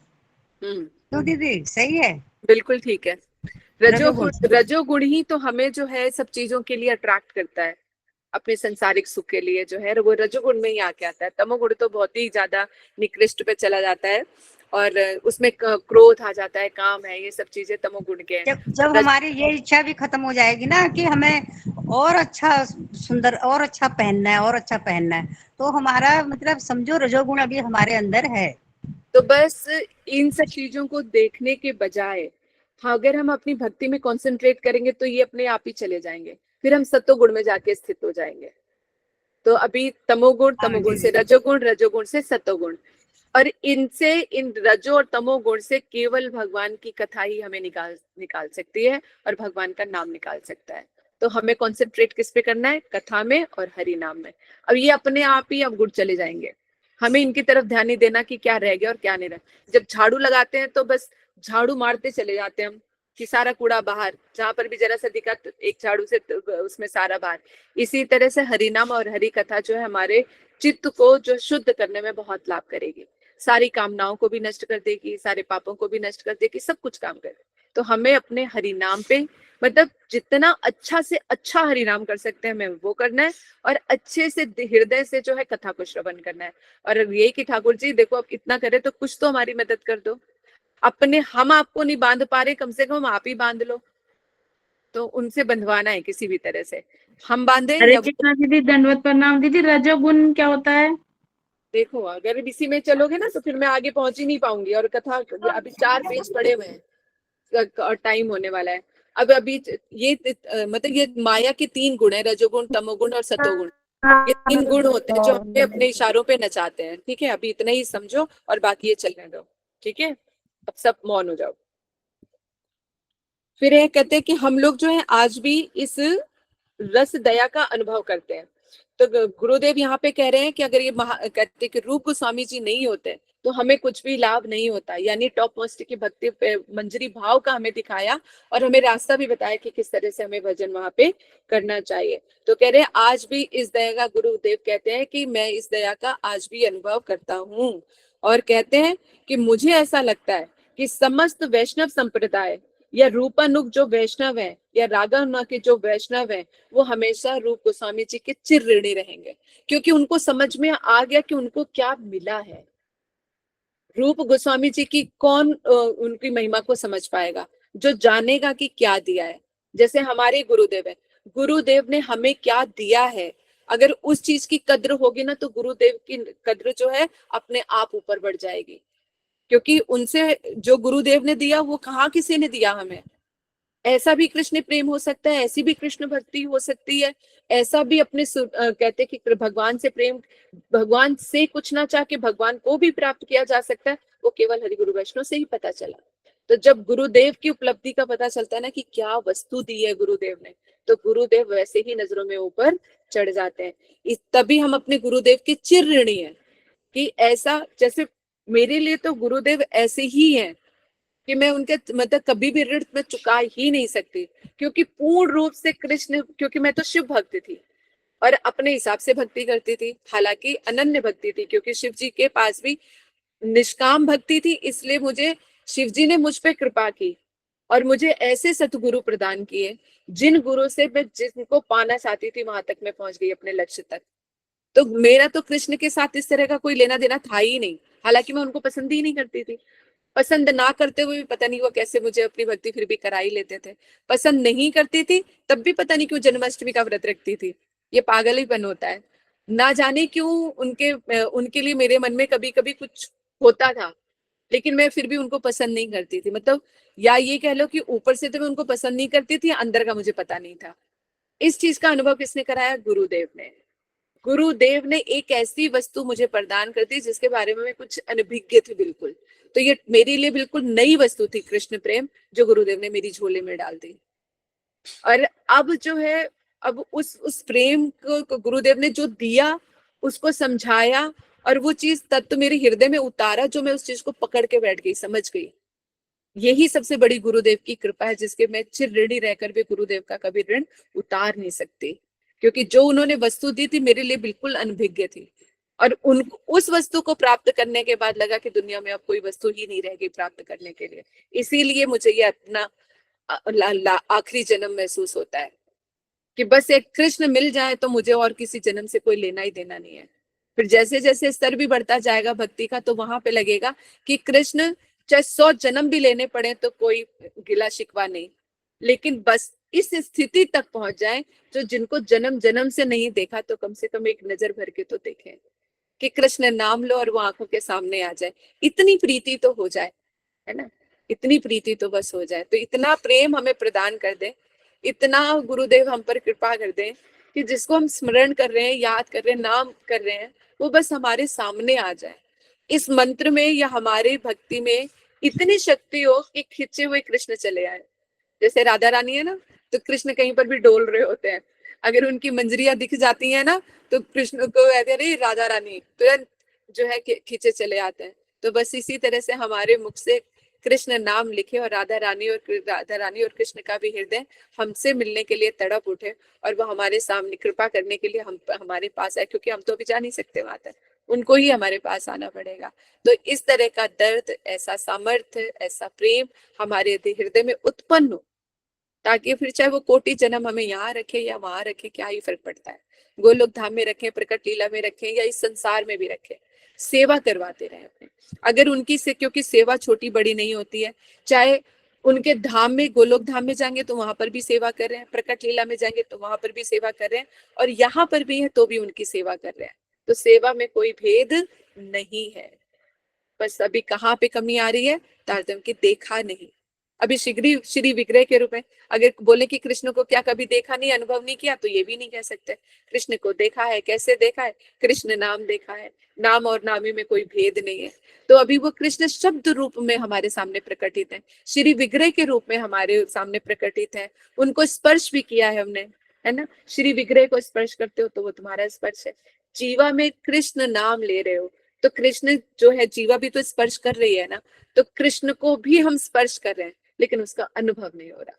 क्यों दीदी, सही है? बिल्कुल ठीक है। रजोगुण। रजोगुण ही तो हमें जो है सब चीजों के लिए अट्रैक्ट करता है, अपने संसारिक सुख के लिए जो है वो रजोगुण में ही आके आता है। तमोगुण तो बहुत ही ज्यादा निकृष्ट पे चला जाता है, और उसमें क्रोध आ जाता है, काम है, ये सब चीजें तमोगुण के हैं। जब हमारी ये इच्छा भी खत्म हो जाएगी ना कि हमें और अच्छा सुंदर और अच्छा पहनना है और अच्छा पहनना है, तो हमारा मतलब समझो रजोगुण अभी हमारे अंदर है। तो बस इन सब चीजों को देखने के बजाय, हाँ, अगर हम अपनी भक्ति में कंसंट्रेट करेंगे तो ये अपने आप ही चले जाएंगे। फिर हम सत्वगुण में जाके स्थित हो जाएंगे। तो अभी तमोगुण से रजोगुण से सत्वगुण, और इनसे, इन रजो और तमोगुण से केवल भगवान की कथा ही हमें निकाल सकती है और भगवान का नाम निकाल सकता है। तो हमें कॉन्सेंट्रेट किस पे करना है? कथा में और हरि नाम में। अब ये अपने आप ही अब गुण चले जाएंगे, हमें इनकी तरफ ध्यान नहीं देना कि क्या रह गया और क्या नहीं रह। जब झाड़ू लगाते हैं तो बस झाड़ू मारते चले जाते हैं हम कि सारा कूड़ा बाहर, जहां पर भी जरा सा दिखा तो एक झाड़ू से तो उसमें सारा बाहर। इसी तरह से हरिनाम और हरि कथा जो है हमारे चित्त को जो शुद्ध करने में बहुत लाभ करेगी, सारी कामनाओं को भी नष्ट कर देगी, सारे पापों को भी नष्ट कर देगी, सब कुछ काम करे। तो हमें अपने हरिनाम पे, मतलब जितना अच्छा से अच्छा हरिनाम कर सकते हैं हमें वो करना है, और अच्छे से हृदय से जो है कथा को श्रवण करना है। और ये कि ठाकुर जी देखो आप इतना करे तो कुछ तो हमारी मदद कर दो, अपने हम आपको नहीं बांध पा रहे, कम से कम आप ही बांध लो। तो उनसे बंधवाना है किसी भी तरह से, हम बांधे हरे या कृष्णा दीदी, दंडवत प्रणाम दीदी। रजोगुण क्या होता है? देखो अगर इसी में चलोगे ना तो फिर मैं आगे पहुंच ही नहीं पाऊंगी, और कथा अभी 4 पेज पड़े हुए हैं और टाइम होने वाला है। अब अभी ये मतलब ये माया के 3 गुण है, रजोगुण, तमोगुण और सतोगुण। ये 3 गुण होते हैं जो हमें अपने इशारों पे नचाते हैं। ठीक है, अभी इतना ही समझो और बाकी ये चलने दो। ठीक है, अब सब मौन हो जाओ। फिर ये कहते हैं कि हम लोग जो है आज भी इस रस दया का अनुभव करते हैं। तो गुरुदेव यहाँ पे कह रहे हैं कि अगर ये कहते कि रूप गोस्वामी जी नहीं होते तो हमें कुछ भी लाभ नहीं होता, यानी टॉप मोस्ट की भक्ति पे मंजरी भाव का हमें दिखाया और हमें रास्ता भी बताया कि किस तरह से हमें भजन वहां पे करना चाहिए। तो कह रहे हैं आज भी इस दया का, गुरुदेव कहते हैं कि मैं इस दया का आज भी अनुभव करता हूँ। और कहते हैं कि मुझे ऐसा लगता है कि समस्त वैष्णव संप्रदाय या रूपानुग जो वैष्णव है या रागानुग के जो वैष्णव है वो हमेशा रूप गोस्वामी जी के चिर ऋणी रहेंगे, क्योंकि उनको समझ में आ गया कि उनको क्या मिला है। रूप गोस्वामी जी की कौन उनकी महिमा को समझ पाएगा? जो जानेगा कि क्या दिया है। जैसे हमारे गुरुदेव है, गुरुदेव ने हमें क्या दिया है, अगर उस चीज की कद्र होगी ना तो गुरुदेव की कद्र जो है अपने आप ऊपर बढ़ जाएगी, क्योंकि उनसे जो गुरुदेव ने दिया वो कहाँ किसी ने दिया हमें। ऐसा भी कृष्ण प्रेम हो सकता है, ऐसी भी कृष्ण भक्ति हो सकती है, ऐसा भी अपने कहते कि भगवान से प्रेम, भगवान से कुछ ना चाह के भगवान को भी प्राप्त किया जा सकता है। वो केवल हरि गुरु वैष्णव से ही पता चला। तो जब गुरुदेव की उपलब्धि का पता चलता है ना कि क्या वस्तु दी है गुरुदेव ने, तो गुरुदेव वैसे ही नजरों में ऊपर चढ़ जाते हैं। तभी हम अपने गुरुदेव के चिर ऋणी हैं कि ऐसा, जैसे मेरे लिए तो गुरुदेव ऐसे ही हैं कि मैं उनके मतलब कभी भी ऋण में चुका ही नहीं सकती, क्योंकि पूर्ण रूप से कृष्ण, क्योंकि मैं तो शिव भक्त थी और अपने हिसाब से भक्ति करती थी, हालांकि अनन्य भक्ति थी, क्योंकि शिव जी के पास भी निष्काम भक्ति थी। इसलिए मुझे शिव जी ने मुझ पे कृपा की और मुझे ऐसे सतगुरु प्रदान किए जिन गुरु से मैं जिनको पाना चाहती थी वहां तक मैं पहुंच गई, अपने लक्ष्य तक। तो मेरा तो कृष्ण के साथ इस तरह का कोई लेना देना था ही नहीं, हालांकि मैं उनको पसंद ही नहीं करती थी। पसंद ना करते हुए भी पता नहीं वो कैसे मुझे अपनी भक्ति फिर भी करा ही लेते थे। पसंद नहीं करती थी तब भी पता नहीं क्यों जन्माष्टमी का व्रत रखती थी। ये पागल ही बन होता है, ना जाने क्यों उनके लिए मेरे मन में कभी कभी कुछ होता था, लेकिन मैं फिर भी उनको पसंद नहीं करती थी। मतलब या ये कह लो कि ऊपर से तो मैं उनको पसंद नहीं करती थी, अंदर का मुझे पता नहीं था। इस चीज का अनुभव किसने कराया? गुरुदेव ने। गुरुदेव ने एक ऐसी वस्तु मुझे प्रदान कर दी जिसके बारे में मैं कुछ अनभिज्ञ थी बिल्कुल। तो ये मेरे लिए बिल्कुल नई वस्तु थी, कृष्ण प्रेम, जो गुरुदेव ने मेरी झोले में डाल दी। और अब जो है, अब उस प्रेम को गुरुदेव ने जो दिया उसको समझाया और वो चीज तत्व मेरे हृदय में उतारा, जो मैं उस चीज को पकड़ के बैठ गई, समझ गई। यही सबसे बड़ी गुरुदेव की कृपा है, जिसके मैं चिर ऋणी रहकर भी गुरुदेव का कभी ऋण उतार नहीं सकती, क्योंकि जो उन्होंने वस्तु दी थी मेरे लिए बिल्कुल अनभिज्ञ थी। और उस वस्तु को प्राप्त करने के बाद लगा कि दुनिया में अब कोई वस्तु ही नहीं रह गई प्राप्त करने के लिए। इसीलिए मुझे ये अपना आखिरी जन्म महसूस होता है कि बस एक कृष्ण मिल जाए तो मुझे और किसी जन्म से कोई लेना ही देना नहीं है। फिर जैसे जैसे स्तर भी बढ़ता जाएगा भक्ति का, तो वहां पे लगेगा कि कृष्ण चाहे 100 जन्म भी लेने पड़े तो कोई गिला शिकवा नहीं, लेकिन बस इस स्थिति तक पहुंच जाए जो जिनको जन्म जन्म से नहीं देखा तो कम से कम एक नजर भर के तो देखें कि कृष्ण नाम लो और वो आंखों के सामने आ जाए। इतनी प्रीति तो हो जाए, है ना, इतनी प्रीति तो बस हो जाए। तो इतना प्रेम हमें प्रदान कर दे इतना गुरुदेव हम पर कृपा कर दें कि जिसको हम स्मरण कर रहे हैं, याद कर रहे हैं, नाम कर रहे हैं, वो बस हमारे सामने आ जाए। इस मंत्र में या हमारे भक्ति में इतनी शक्ति हो कि खिंचे हुए कृष्ण चले आए। जैसे राधा रानी है ना, तो कृष्ण कहीं पर भी डोल रहे होते हैं, अगर उनकी मंजरियां दिख जाती हैं ना, तो कृष्ण को कहते हैं अरे राधा रानी, तुरंत जो है खींचे चले आते हैं। तो बस इसी तरह से हमारे मुख से कृष्ण नाम लिखे और राधा रानी और कृष्ण का भी हृदय हमसे मिलने के लिए तड़प उठे और वो हमारे सामने कृपा करने के लिए हमारे पास आए, क्योंकि हम तो अभी जा नहीं सकते वहां तक, उनको ही हमारे पास आना पड़ेगा। तो इस तरह का दर्द, ऐसा सामर्थ्य, ऐसा प्रेम हमारे हृदय में उत्पन्न हो, ताकि फिर चाहे वो कोटि जन्म हमें यहाँ रखे या वहां रखे, क्या ही फर्क पड़ता है। गोलोक धाम में रखें, प्रकट लीला में रखें, या इस संसार में भी रखें, सेवा करवाते रहे अपने। अगर उनकी से, क्योंकि सेवा छोटी बड़ी नहीं होती है, चाहे उनके धाम में, गोलोक धाम में जाएंगे तो वहां पर भी सेवा कर रहे हैं, प्रकट लीला में जाएंगे तो वहां पर भी सेवा कर रहे हैं, और यहाँ पर भी है तो भी उनकी सेवा कर रहे हैं। तो सेवा में कोई भेद नहीं है। बस अभी कहाँ पे कमी आ रही है, तारतम्य की देखा नहीं। अभी श्री विग्रह के रूप में अगर बोले कि कृष्ण को क्या कभी देखा नहीं, अनुभव नहीं किया, तो ये भी नहीं कह सकते। कृष्ण को देखा है। कैसे देखा है? कृष्ण नाम देखा है। नाम और नामी में कोई भेद नहीं है। तो अभी वो कृष्ण शब्द रूप में हमारे सामने प्रकटित है, श्री विग्रह के रूप में हमारे सामने प्रकटित है। उनको स्पर्श भी किया है हमने, है ना। श्री विग्रह को स्पर्श करते हो तो वो तुम्हारा स्पर्श है। जीवा में कृष्ण नाम ले रहे हो तो कृष्ण जो है, जीवा भी तो स्पर्श कर रही है ना, तो कृष्ण को भी हम स्पर्श कर रहे हैं, लेकिन उसका अनुभव नहीं हो रहा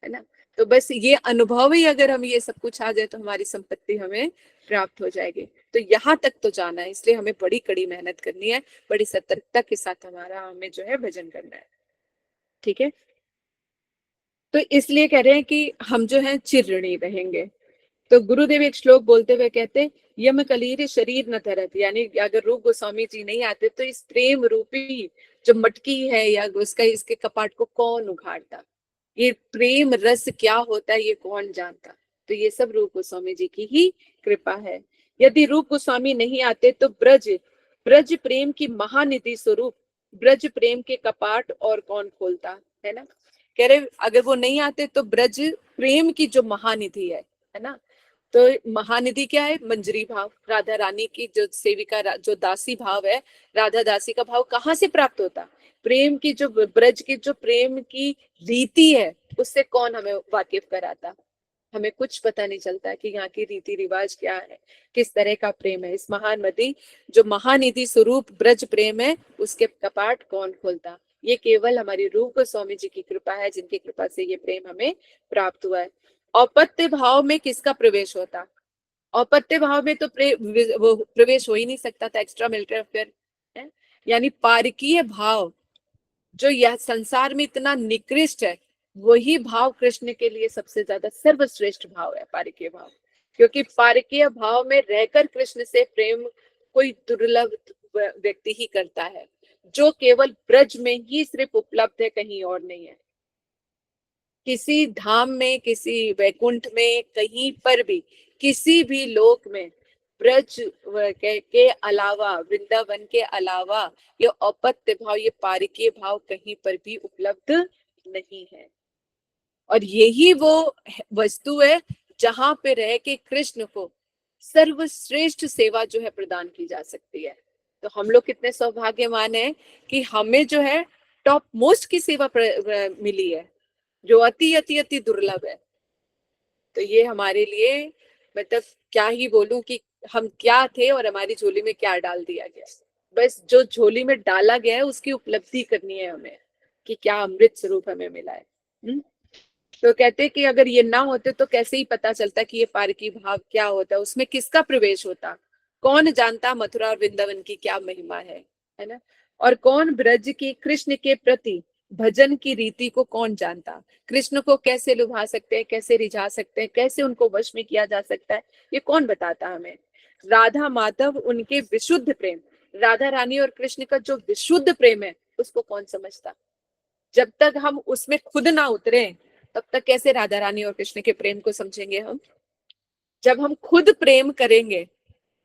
है ना। तो बस ये अनुभव ही, अगर हम ये सब कुछ आ जाए तो हमारी संपत्ति हमें प्राप्त हो जाएगी। तो यहाँ तक तो जाना है, इसलिए हमें बड़ी कड़ी मेहनत करनी है, बड़ी सतर्कता के साथ हमें जो है भजन करना है। ठीक है, तो इसलिए कह रहे हैं कि हम जो है चिर ऋणी रहेंगे। तो गुरुदेव एक श्लोक बोलते हुए कहते, यम कलीर शरीर न धरत, यानी अगर रूप गोस्वामी जी नहीं आते तो इस प्रेम रूपी जो मटकी है या उसका, इसके कपाट को कौन उघाड़ता, ये प्रेम रस क्या होता है ये कौन जानता। तो ये सब रूप गोस्वामी जी की ही कृपा है। यदि रूप गोस्वामी नहीं आते तो ब्रज प्रेम की महानिधि स्वरूप ब्रज प्रेम के कपाट और कौन खोलता, है ना। कह रहे अगर वो नहीं आते तो ब्रज प्रेम की जो महानिधि है ना, तो महानिधि क्या है? मंजरी भाव, राधा रानी की जो सेविका, जो दासी भाव है, राधा दासी का भाव कहाँ से प्राप्त होता? प्रेम की जो ब्रज की जो प्रेम की रीति है, उससे कौन हमें वाकिफ कराता? हमें कुछ पता नहीं चलता कि यहाँ की रीति रिवाज क्या है, किस तरह का प्रेम है। इस महानदी जो महानिधि स्वरूप ब्रज प्रेम है, उसके कपाट कौन खोलता? ये केवल हमारी रूप गोस्वामी जी की कृपा है, जिनकी कृपा से ये प्रेम हमें प्राप्त हुआ है। औपत्य भाव में किसका प्रवेश होता? औपत्य भाव में तो वो प्रवेश हो ही नहीं सकता था, एक्स्ट्रा मैरिटल अफेयर है। यानी पारकीय भाव जो यह संसार में इतना निकृष्ट है, वही भाव कृष्ण के लिए सबसे ज्यादा सर्वश्रेष्ठ भाव है, पारकीय भाव। क्योंकि पारकीय भाव में रहकर कृष्ण से प्रेम कोई दुर्लभ व्यक्ति ही करता है, जो केवल ब्रज में ही सिर्फ उपलब्ध है, कहीं और नहीं है। किसी धाम में, किसी वैकुंठ में, कहीं पर भी, किसी भी लोक में ब्रज के अलावा, वृंदावन के अलावा ये औपत्य भाव, ये पारकीय भाव कहीं पर भी उपलब्ध नहीं है। और यही वो वस्तु है जहां पे रह के कृष्ण को सर्वश्रेष्ठ सेवा जो है प्रदान की जा सकती है। तो हम लोग कितने सौभाग्यवान हैं कि हमें जो है टॉप मोस्ट की सेवा मिली है, जो अति अति अति दुर्लभ है। तो ये हमारे लिए, मतलब क्या ही बोलूं कि हम क्या थे और हमारी झोली में क्या डाल दिया गया। बस जो झोली में डाला गया है उसकी उपलब्धि करनी है हमें, कि क्या अमृत स्वरूप हमें मिला है। तो कहते कि अगर ये ना होते तो कैसे ही पता चलता कि ये पारकी भाव क्या होता है, उसमें किसका प्रवेश होता, कौन जानता मथुरा और वृंदावन की क्या महिमा है ना। और कौन ब्रज की कृष्ण के प्रति भजन की रीति को कौन जानता, कृष्ण को कैसे लुभा सकते हैं, कैसे रिझा सकते हैं, कैसे उनको वश में किया जा सकता है, ये कौन बताता हमें। राधा माधव उनके विशुद्ध प्रेम, राधा रानी और कृष्ण का जो विशुद्ध प्रेम है, उसको कौन समझता। जब तक हम उसमें खुद ना उतरे तब तक कैसे राधा रानी और कृष्ण के प्रेम को समझेंगे हम। जब हम खुद प्रेम करेंगे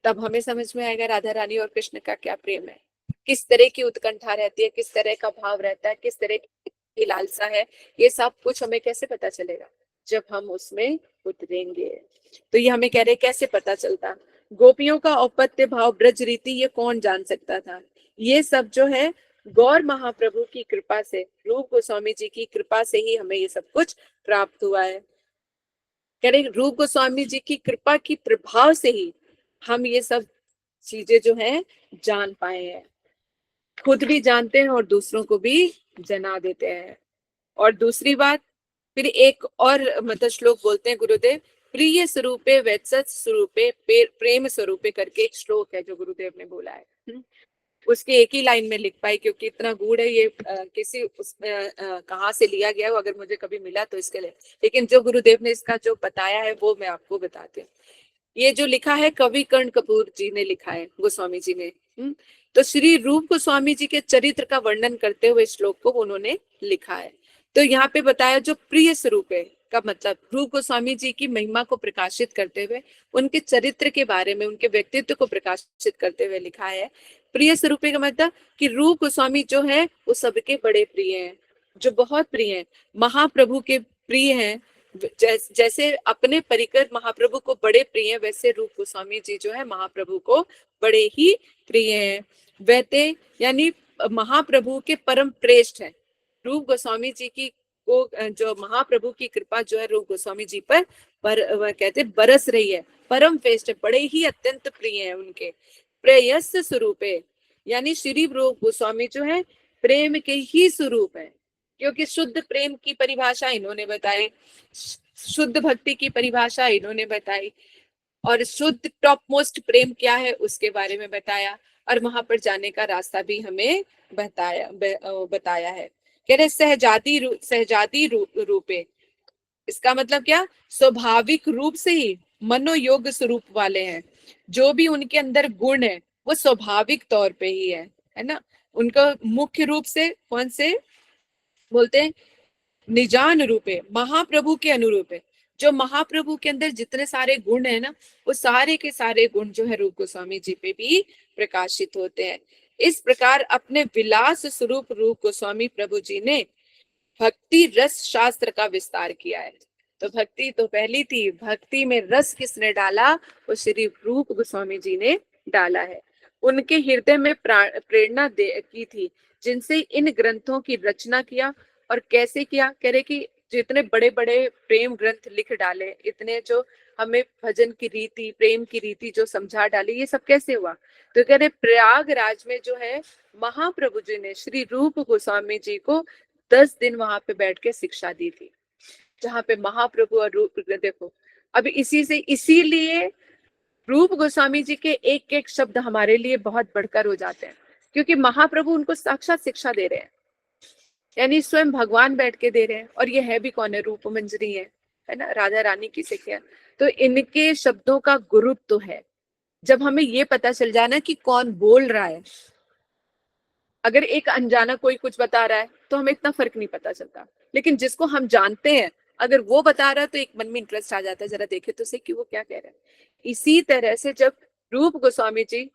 तब हमें समझ में आएगा राधा रानी और कृष्ण का क्या प्रेम है, किस तरह की उत्कंठा रहती है, किस तरह का भाव रहता है, किस तरह की की लालसा है, ये सब कुछ हमें कैसे पता चलेगा? जब हम उसमें उतरेंगे। तो ये हमें कह रहे कैसे पता चलता? गोपियों का औपत्य भाव, ब्रज रीति, ये कौन जान सकता था? ये सब जो है गौर महाप्रभु की कृपा से, रूप गोस्वामी जी की कृपा से ही हमें ये सब कुछ प्राप्त हुआ है। कह रहे रूप गोस्वामी जी की कृपा की प्रभाव से ही हम ये सब चीजें जो है जान पाए हैं, खुद भी जानते हैं और दूसरों को भी जना देते हैं। और दूसरी बात, फिर एक और मतलब श्लोक बोलते हैं गुरुदेव, प्रिय स्वरूपे वत्सत स्वरूपे प्रेम स्वरूपे करके एक श्लोक है जो गुरुदेव ने बोला है। उसके एक ही लाइन में लिख पाई क्योंकि इतना गूढ़ है ये, किसी कहाँ से लिया गया है वो अगर मुझे कभी मिला तो इसके लिए, लेकिन जो गुरुदेव ने इसका जो बताया है वो मैं आपको बताती हूँ। ये जो लिखा है कवि कर्ण कपूर जी ने लिखा है, गोस्वामी जी ने। तो श्री रूप गोस्वामी जी के चरित्र का वर्णन करते हुए श्लोक को उन्होंने लिखा है। तो यहाँ पे बताया जो प्रिय स्वरूप है का मतलब रूप गोस्वामी जी की महिमा को प्रकाशित करते हुए, उनके चरित्र के बारे में, उनके व्यक्तित्व को प्रकाशित करते हुए लिखा है। प्रिय स्वरूप का मतलब कि रूप गोस्वामी जो है वो सबके बड़े प्रिय हैं, जो बहुत प्रिय हैं, महाप्रभु के प्रिय हैं। जैसे अपने परिकर महाप्रभु को बड़े प्रिय हैं, वैसे रूप गोस्वामी जी जो है महाप्रभु को बड़े ही प्रिय हैं। वैते यानी महाप्रभु के परम श्रेष्ठ है। रूप गोस्वामी जी की को जो महाप्रभु की कृपा जो है रूप गोस्वामी जी पर कहते बरस रही है, परम श्रेष्ठ है, बड़े ही अत्यंत प्रिय है उनके। प्रेयस स्वरूप है, यानी श्री रूप गोस्वामी जो है प्रेम के ही स्वरूप है, क्योंकि शुद्ध प्रेम की परिभाषा इन्होंने बताई, शुद्ध भक्ति की परिभाषा इन्होंने बताई, और शुद्ध टॉप मोस्ट प्रेम क्या है उसके बारे में बताया, और वहां पर जाने का रास्ता भी हमें बताया है। कह रहे सहजादी रूपे, इसका मतलब क्या? स्वाभाविक रूप से ही मनोयोग स्वरूप वाले हैं। जो भी उनके अंदर गुण है वो स्वाभाविक तौर पे ही है ना। उनका मुख्य रूप से कौन से बोलते हैं? निजान रूप है, महाप्रभु के अनुरूप है। जो महाप्रभु के अंदर जितने सारे गुण है ना, वो सारे के सारे गुण जो है रूप गोस्वामी जी पे भी प्रकाशित होते हैं। इस प्रकार अपने विलास स्वरूप रूप गोस्वामी प्रभु जी ने भक्ति रस शास्त्र का विस्तार किया है। तो भक्ति तो पहली थी, भक्ति में रस किसने डाला? वो श्री रूप गोस्वामी जी ने डाला है। उनके हृदय में प्रेरणा की थी, जिनसे इन ग्रंथों की रचना किया। और कैसे किया? कह रहे कि जितने बड़े बड़े प्रेम ग्रंथ लिख डाले, इतने जो हमें भजन की रीति, प्रेम की रीति जो समझा डाली, ये सब कैसे हुआ? तो कह रहे प्रयागराज में जो है महाप्रभु जी ने श्री रूप गोस्वामी जी को 10 दिन वहां पे बैठ के शिक्षा दी थी, जहाँ पे महाप्रभु और रूप, देखो अब इसीलिए रूप गोस्वामी जी के एक एक शब्द हमारे लिए बहुत बढ़कर हो जाते हैं, क्योंकि महाप्रभु उनको साक्षात शिक्षा दे रहे हैं, यानी स्वयं भगवान बैठ के दे रहे हैं। और ये है भी कौन है? रूप मंजरी है ना, राधा रानी की सिखिया। तो इनके शब्दों का गुरुत्व तो है। जब हमें ये पता चल जाए ना कि कौन बोल रहा है, अगर एक अनजाना कोई कुछ बता रहा है तो हमें इतना फर्क नहीं पता चलता, लेकिन जिसको हम जानते हैं अगर वो बता रहा है तो एक मन में इंटरेस्ट आ जाता है, जरा देखे तो सही कि वो क्या कह रहा है। इसी तरह से जब रूप गोस्वामी जी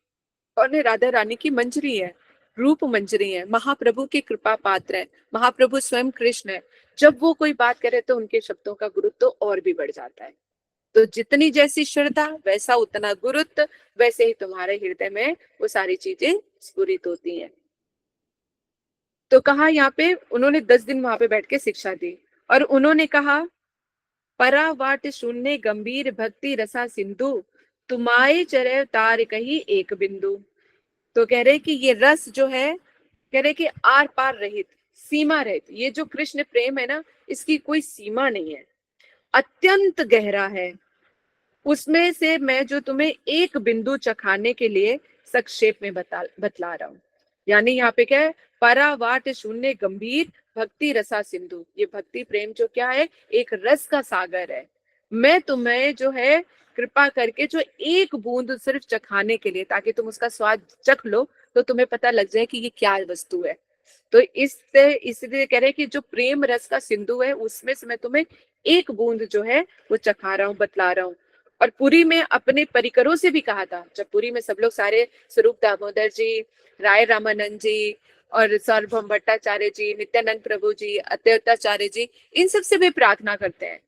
और राधा रानी की मंजरी है, रूप मंजरी है, महाप्रभु की कृपा पात्र है, महाप्रभु स्वयं कृष्ण है, जब वो कोई बात करे तो उनके शब्दों का गुरुत्व और भी बढ़ जाता है। तो जितनी जैसी श्रद्धा वैसा उतना गुरुत्व, वैसे ही तुम्हारे हृदय में वो सारी चीजें स्फुरित होती हैं। तो कहा यहाँ पे उन्होंने 10 दिन वहां पे बैठ के शिक्षा दी, और उन्होंने कहा परावाट शून्य गंभीर भक्ति रसा सिंधु, तुम्हारे चरे तार कही एक बिंदु। तो कह रहे कि ये रस जो है, कह रहे कि आर पार रहित, सीमा रहित, ये जो कृष्ण प्रेम है ना, इसकी कोई सीमा नहीं है, अत्यंत गहरा है। उसमें से मैं जो तुम्हें एक बिंदु चखाने के लिए संक्षेप में बतला रहा हूँ। यानी यहाँ पे क्या है? परावाट शून्य गंभीर भक्ति रसा सिंधु, ये भक्ति प्रेम जो क्या है? एक रस का सागर है। मैं तुम्हें जो है कृपा करके जो एक बूंद सिर्फ चखाने के लिए, ताकि तुम उसका स्वाद चख लो तो तुम्हें पता लग जाए कि ये क्या वस्तु है। तो इसलिए कह रहे हैं कि जो प्रेम रस का सिंधु है उसमें से मैं तुम्हें एक बूंद जो है वो चखा रहा हूँ, बतला रहा हूँ। और पुरी में अपने परिकरों से भी कहा था, जब पुरी में सब लोग सारे स्वरूप दामोदर जी, राय रामानंद जी और सार्वभौम भट्टाचार्य जी, नित्यानंद प्रभु जी, अद्वैताचार्य जी, इन सब से भी प्रार्थना करते हैं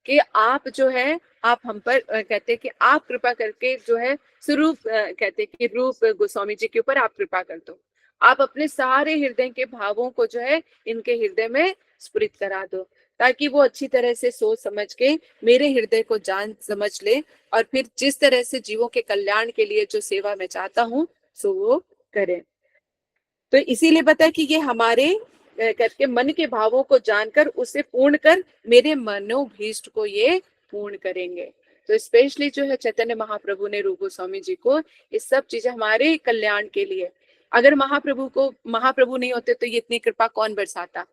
कि आप जो है आप हम पर कहते हैं कि आप कृपा करके जो है स्वरूप कहते हैं कि रूप गोस्वामी जी के ऊपर आप कृपा कर दो, आप अपने सारे हृदय के भावों को जो है इनके हृदय में स्फुरित करा दो, ताकि वो अच्छी तरह से सोच समझ के मेरे हृदय को जान समझ ले, और फिर जिस तरह से जीवों के कल्याण के लिए जो सेवा मैं चाहता हूँ सो वो करें। तो इसीलिए पता है कि ये हमारे करके मन के भावों को जानकर उसे पूर्ण कर मेरे मनोभीष्ट को ये पूर्ण करेंगे। तो स्पेशली जो है चैतन्य महाप्रभु ने रूप गोस्वामी जी को ये सब चीजें हमारे कल्याण के लिए, अगर महाप्रभु नहीं होते तो ये इतनी कृपा कौन बरसाता,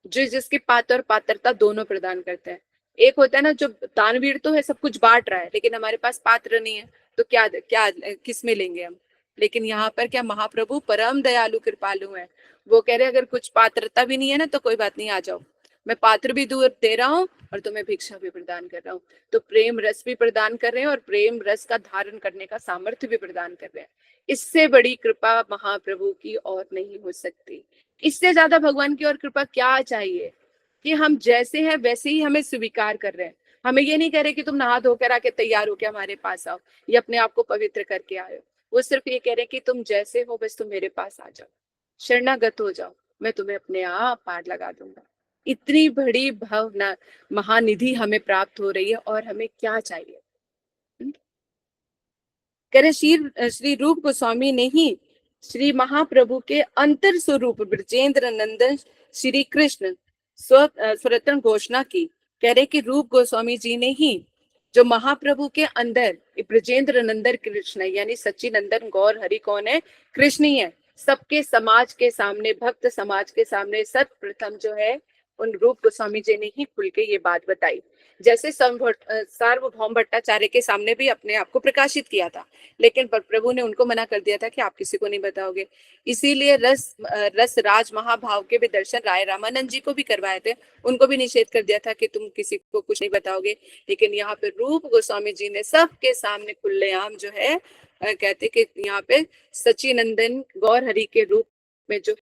जो जिसके पात्र और पात्रता दोनों प्रदान करते हैं। एक होता है ना जो दानवीर तो है, सब कुछ बांट रहा है, लेकिन हमारे पास पात्र नहीं है, तो क्या क्या किस में लेंगे हम। लेकिन यहाँ पर क्या महाप्रभु परम दयालु कृपालु है, वो कह रहे अगर कुछ पात्रता भी नहीं है ना तो कोई बात नहीं, आ जाओ, मैं पात्र भी दूर दे रहा हूँ और तुम्हें भिक्षा भी प्रदान कर रहा हूँ। तो प्रेम रस भी प्रदान कर रहे हैं और प्रेम रस का धारण करने का सामर्थ्य भी प्रदान कर रहे हैं। इससे बड़ी कृपा महाप्रभु की और नहीं हो सकती। इससे ज्यादा भगवान की और कृपा क्या चाहिए कि हम जैसे हैं वैसे ही हमें स्वीकार कर रहे हैं। हमें ये नहीं कह रहे कि तुम नहा धोकर आके तैयार होके हमारे पास आओ या अपने आप को पवित्र करके आए, वो सिर्फ ये कह रहे हैं कि तुम जैसे हो बस तुम मेरे पास आ जाओ, शरणागत हो जाओ, मैं तुम्हें अपने आप पार लगा दूंगा। इतनी बड़ी भावना महानिधि हमें प्राप्त हो रही है और हमें क्या चाहिए। करे श्री रूप गोस्वामी ने ही श्री महाप्रभु के अंतर स्वरूप ब्रजेंद्र नंदन श्री कृष्ण स्वतंत्र घोषणा की। कह रहे कि रूप गोस्वामी जी ने ही जो महाप्रभु के अंदर ब्रजेंद्र नंदन कृष्ण है, यानी सच्चिनंदन गौर हरि कौन है, कृष्ण ही है। सबके समाज के सामने, भक्त समाज के सामने सर्वप्रथम जो है उन रूप गोस्वामी जी ने ही खुल के ये बात बताई। जैसे सार्वभौम भट्टाचार्य के सामने भी अपने आप को प्रकाशित किया था, लेकिन प्रभु ने उनको मना कर दिया था कि आप किसी को नहीं बताओगे। इसीलिए रस राज महाभाव के भी दर्शन राय रामानंद जी को भी करवाए थे, उनको भी निषेध कर दिया था कि तुम किसी को कुछ नहीं बताओगे। लेकिन यहाँ पे रूप गोस्वामी जी ने सबके सामने खुलेआम जो है कहते कि यहाँ पे सच्चिनंदन गौर हरि के रूप में जो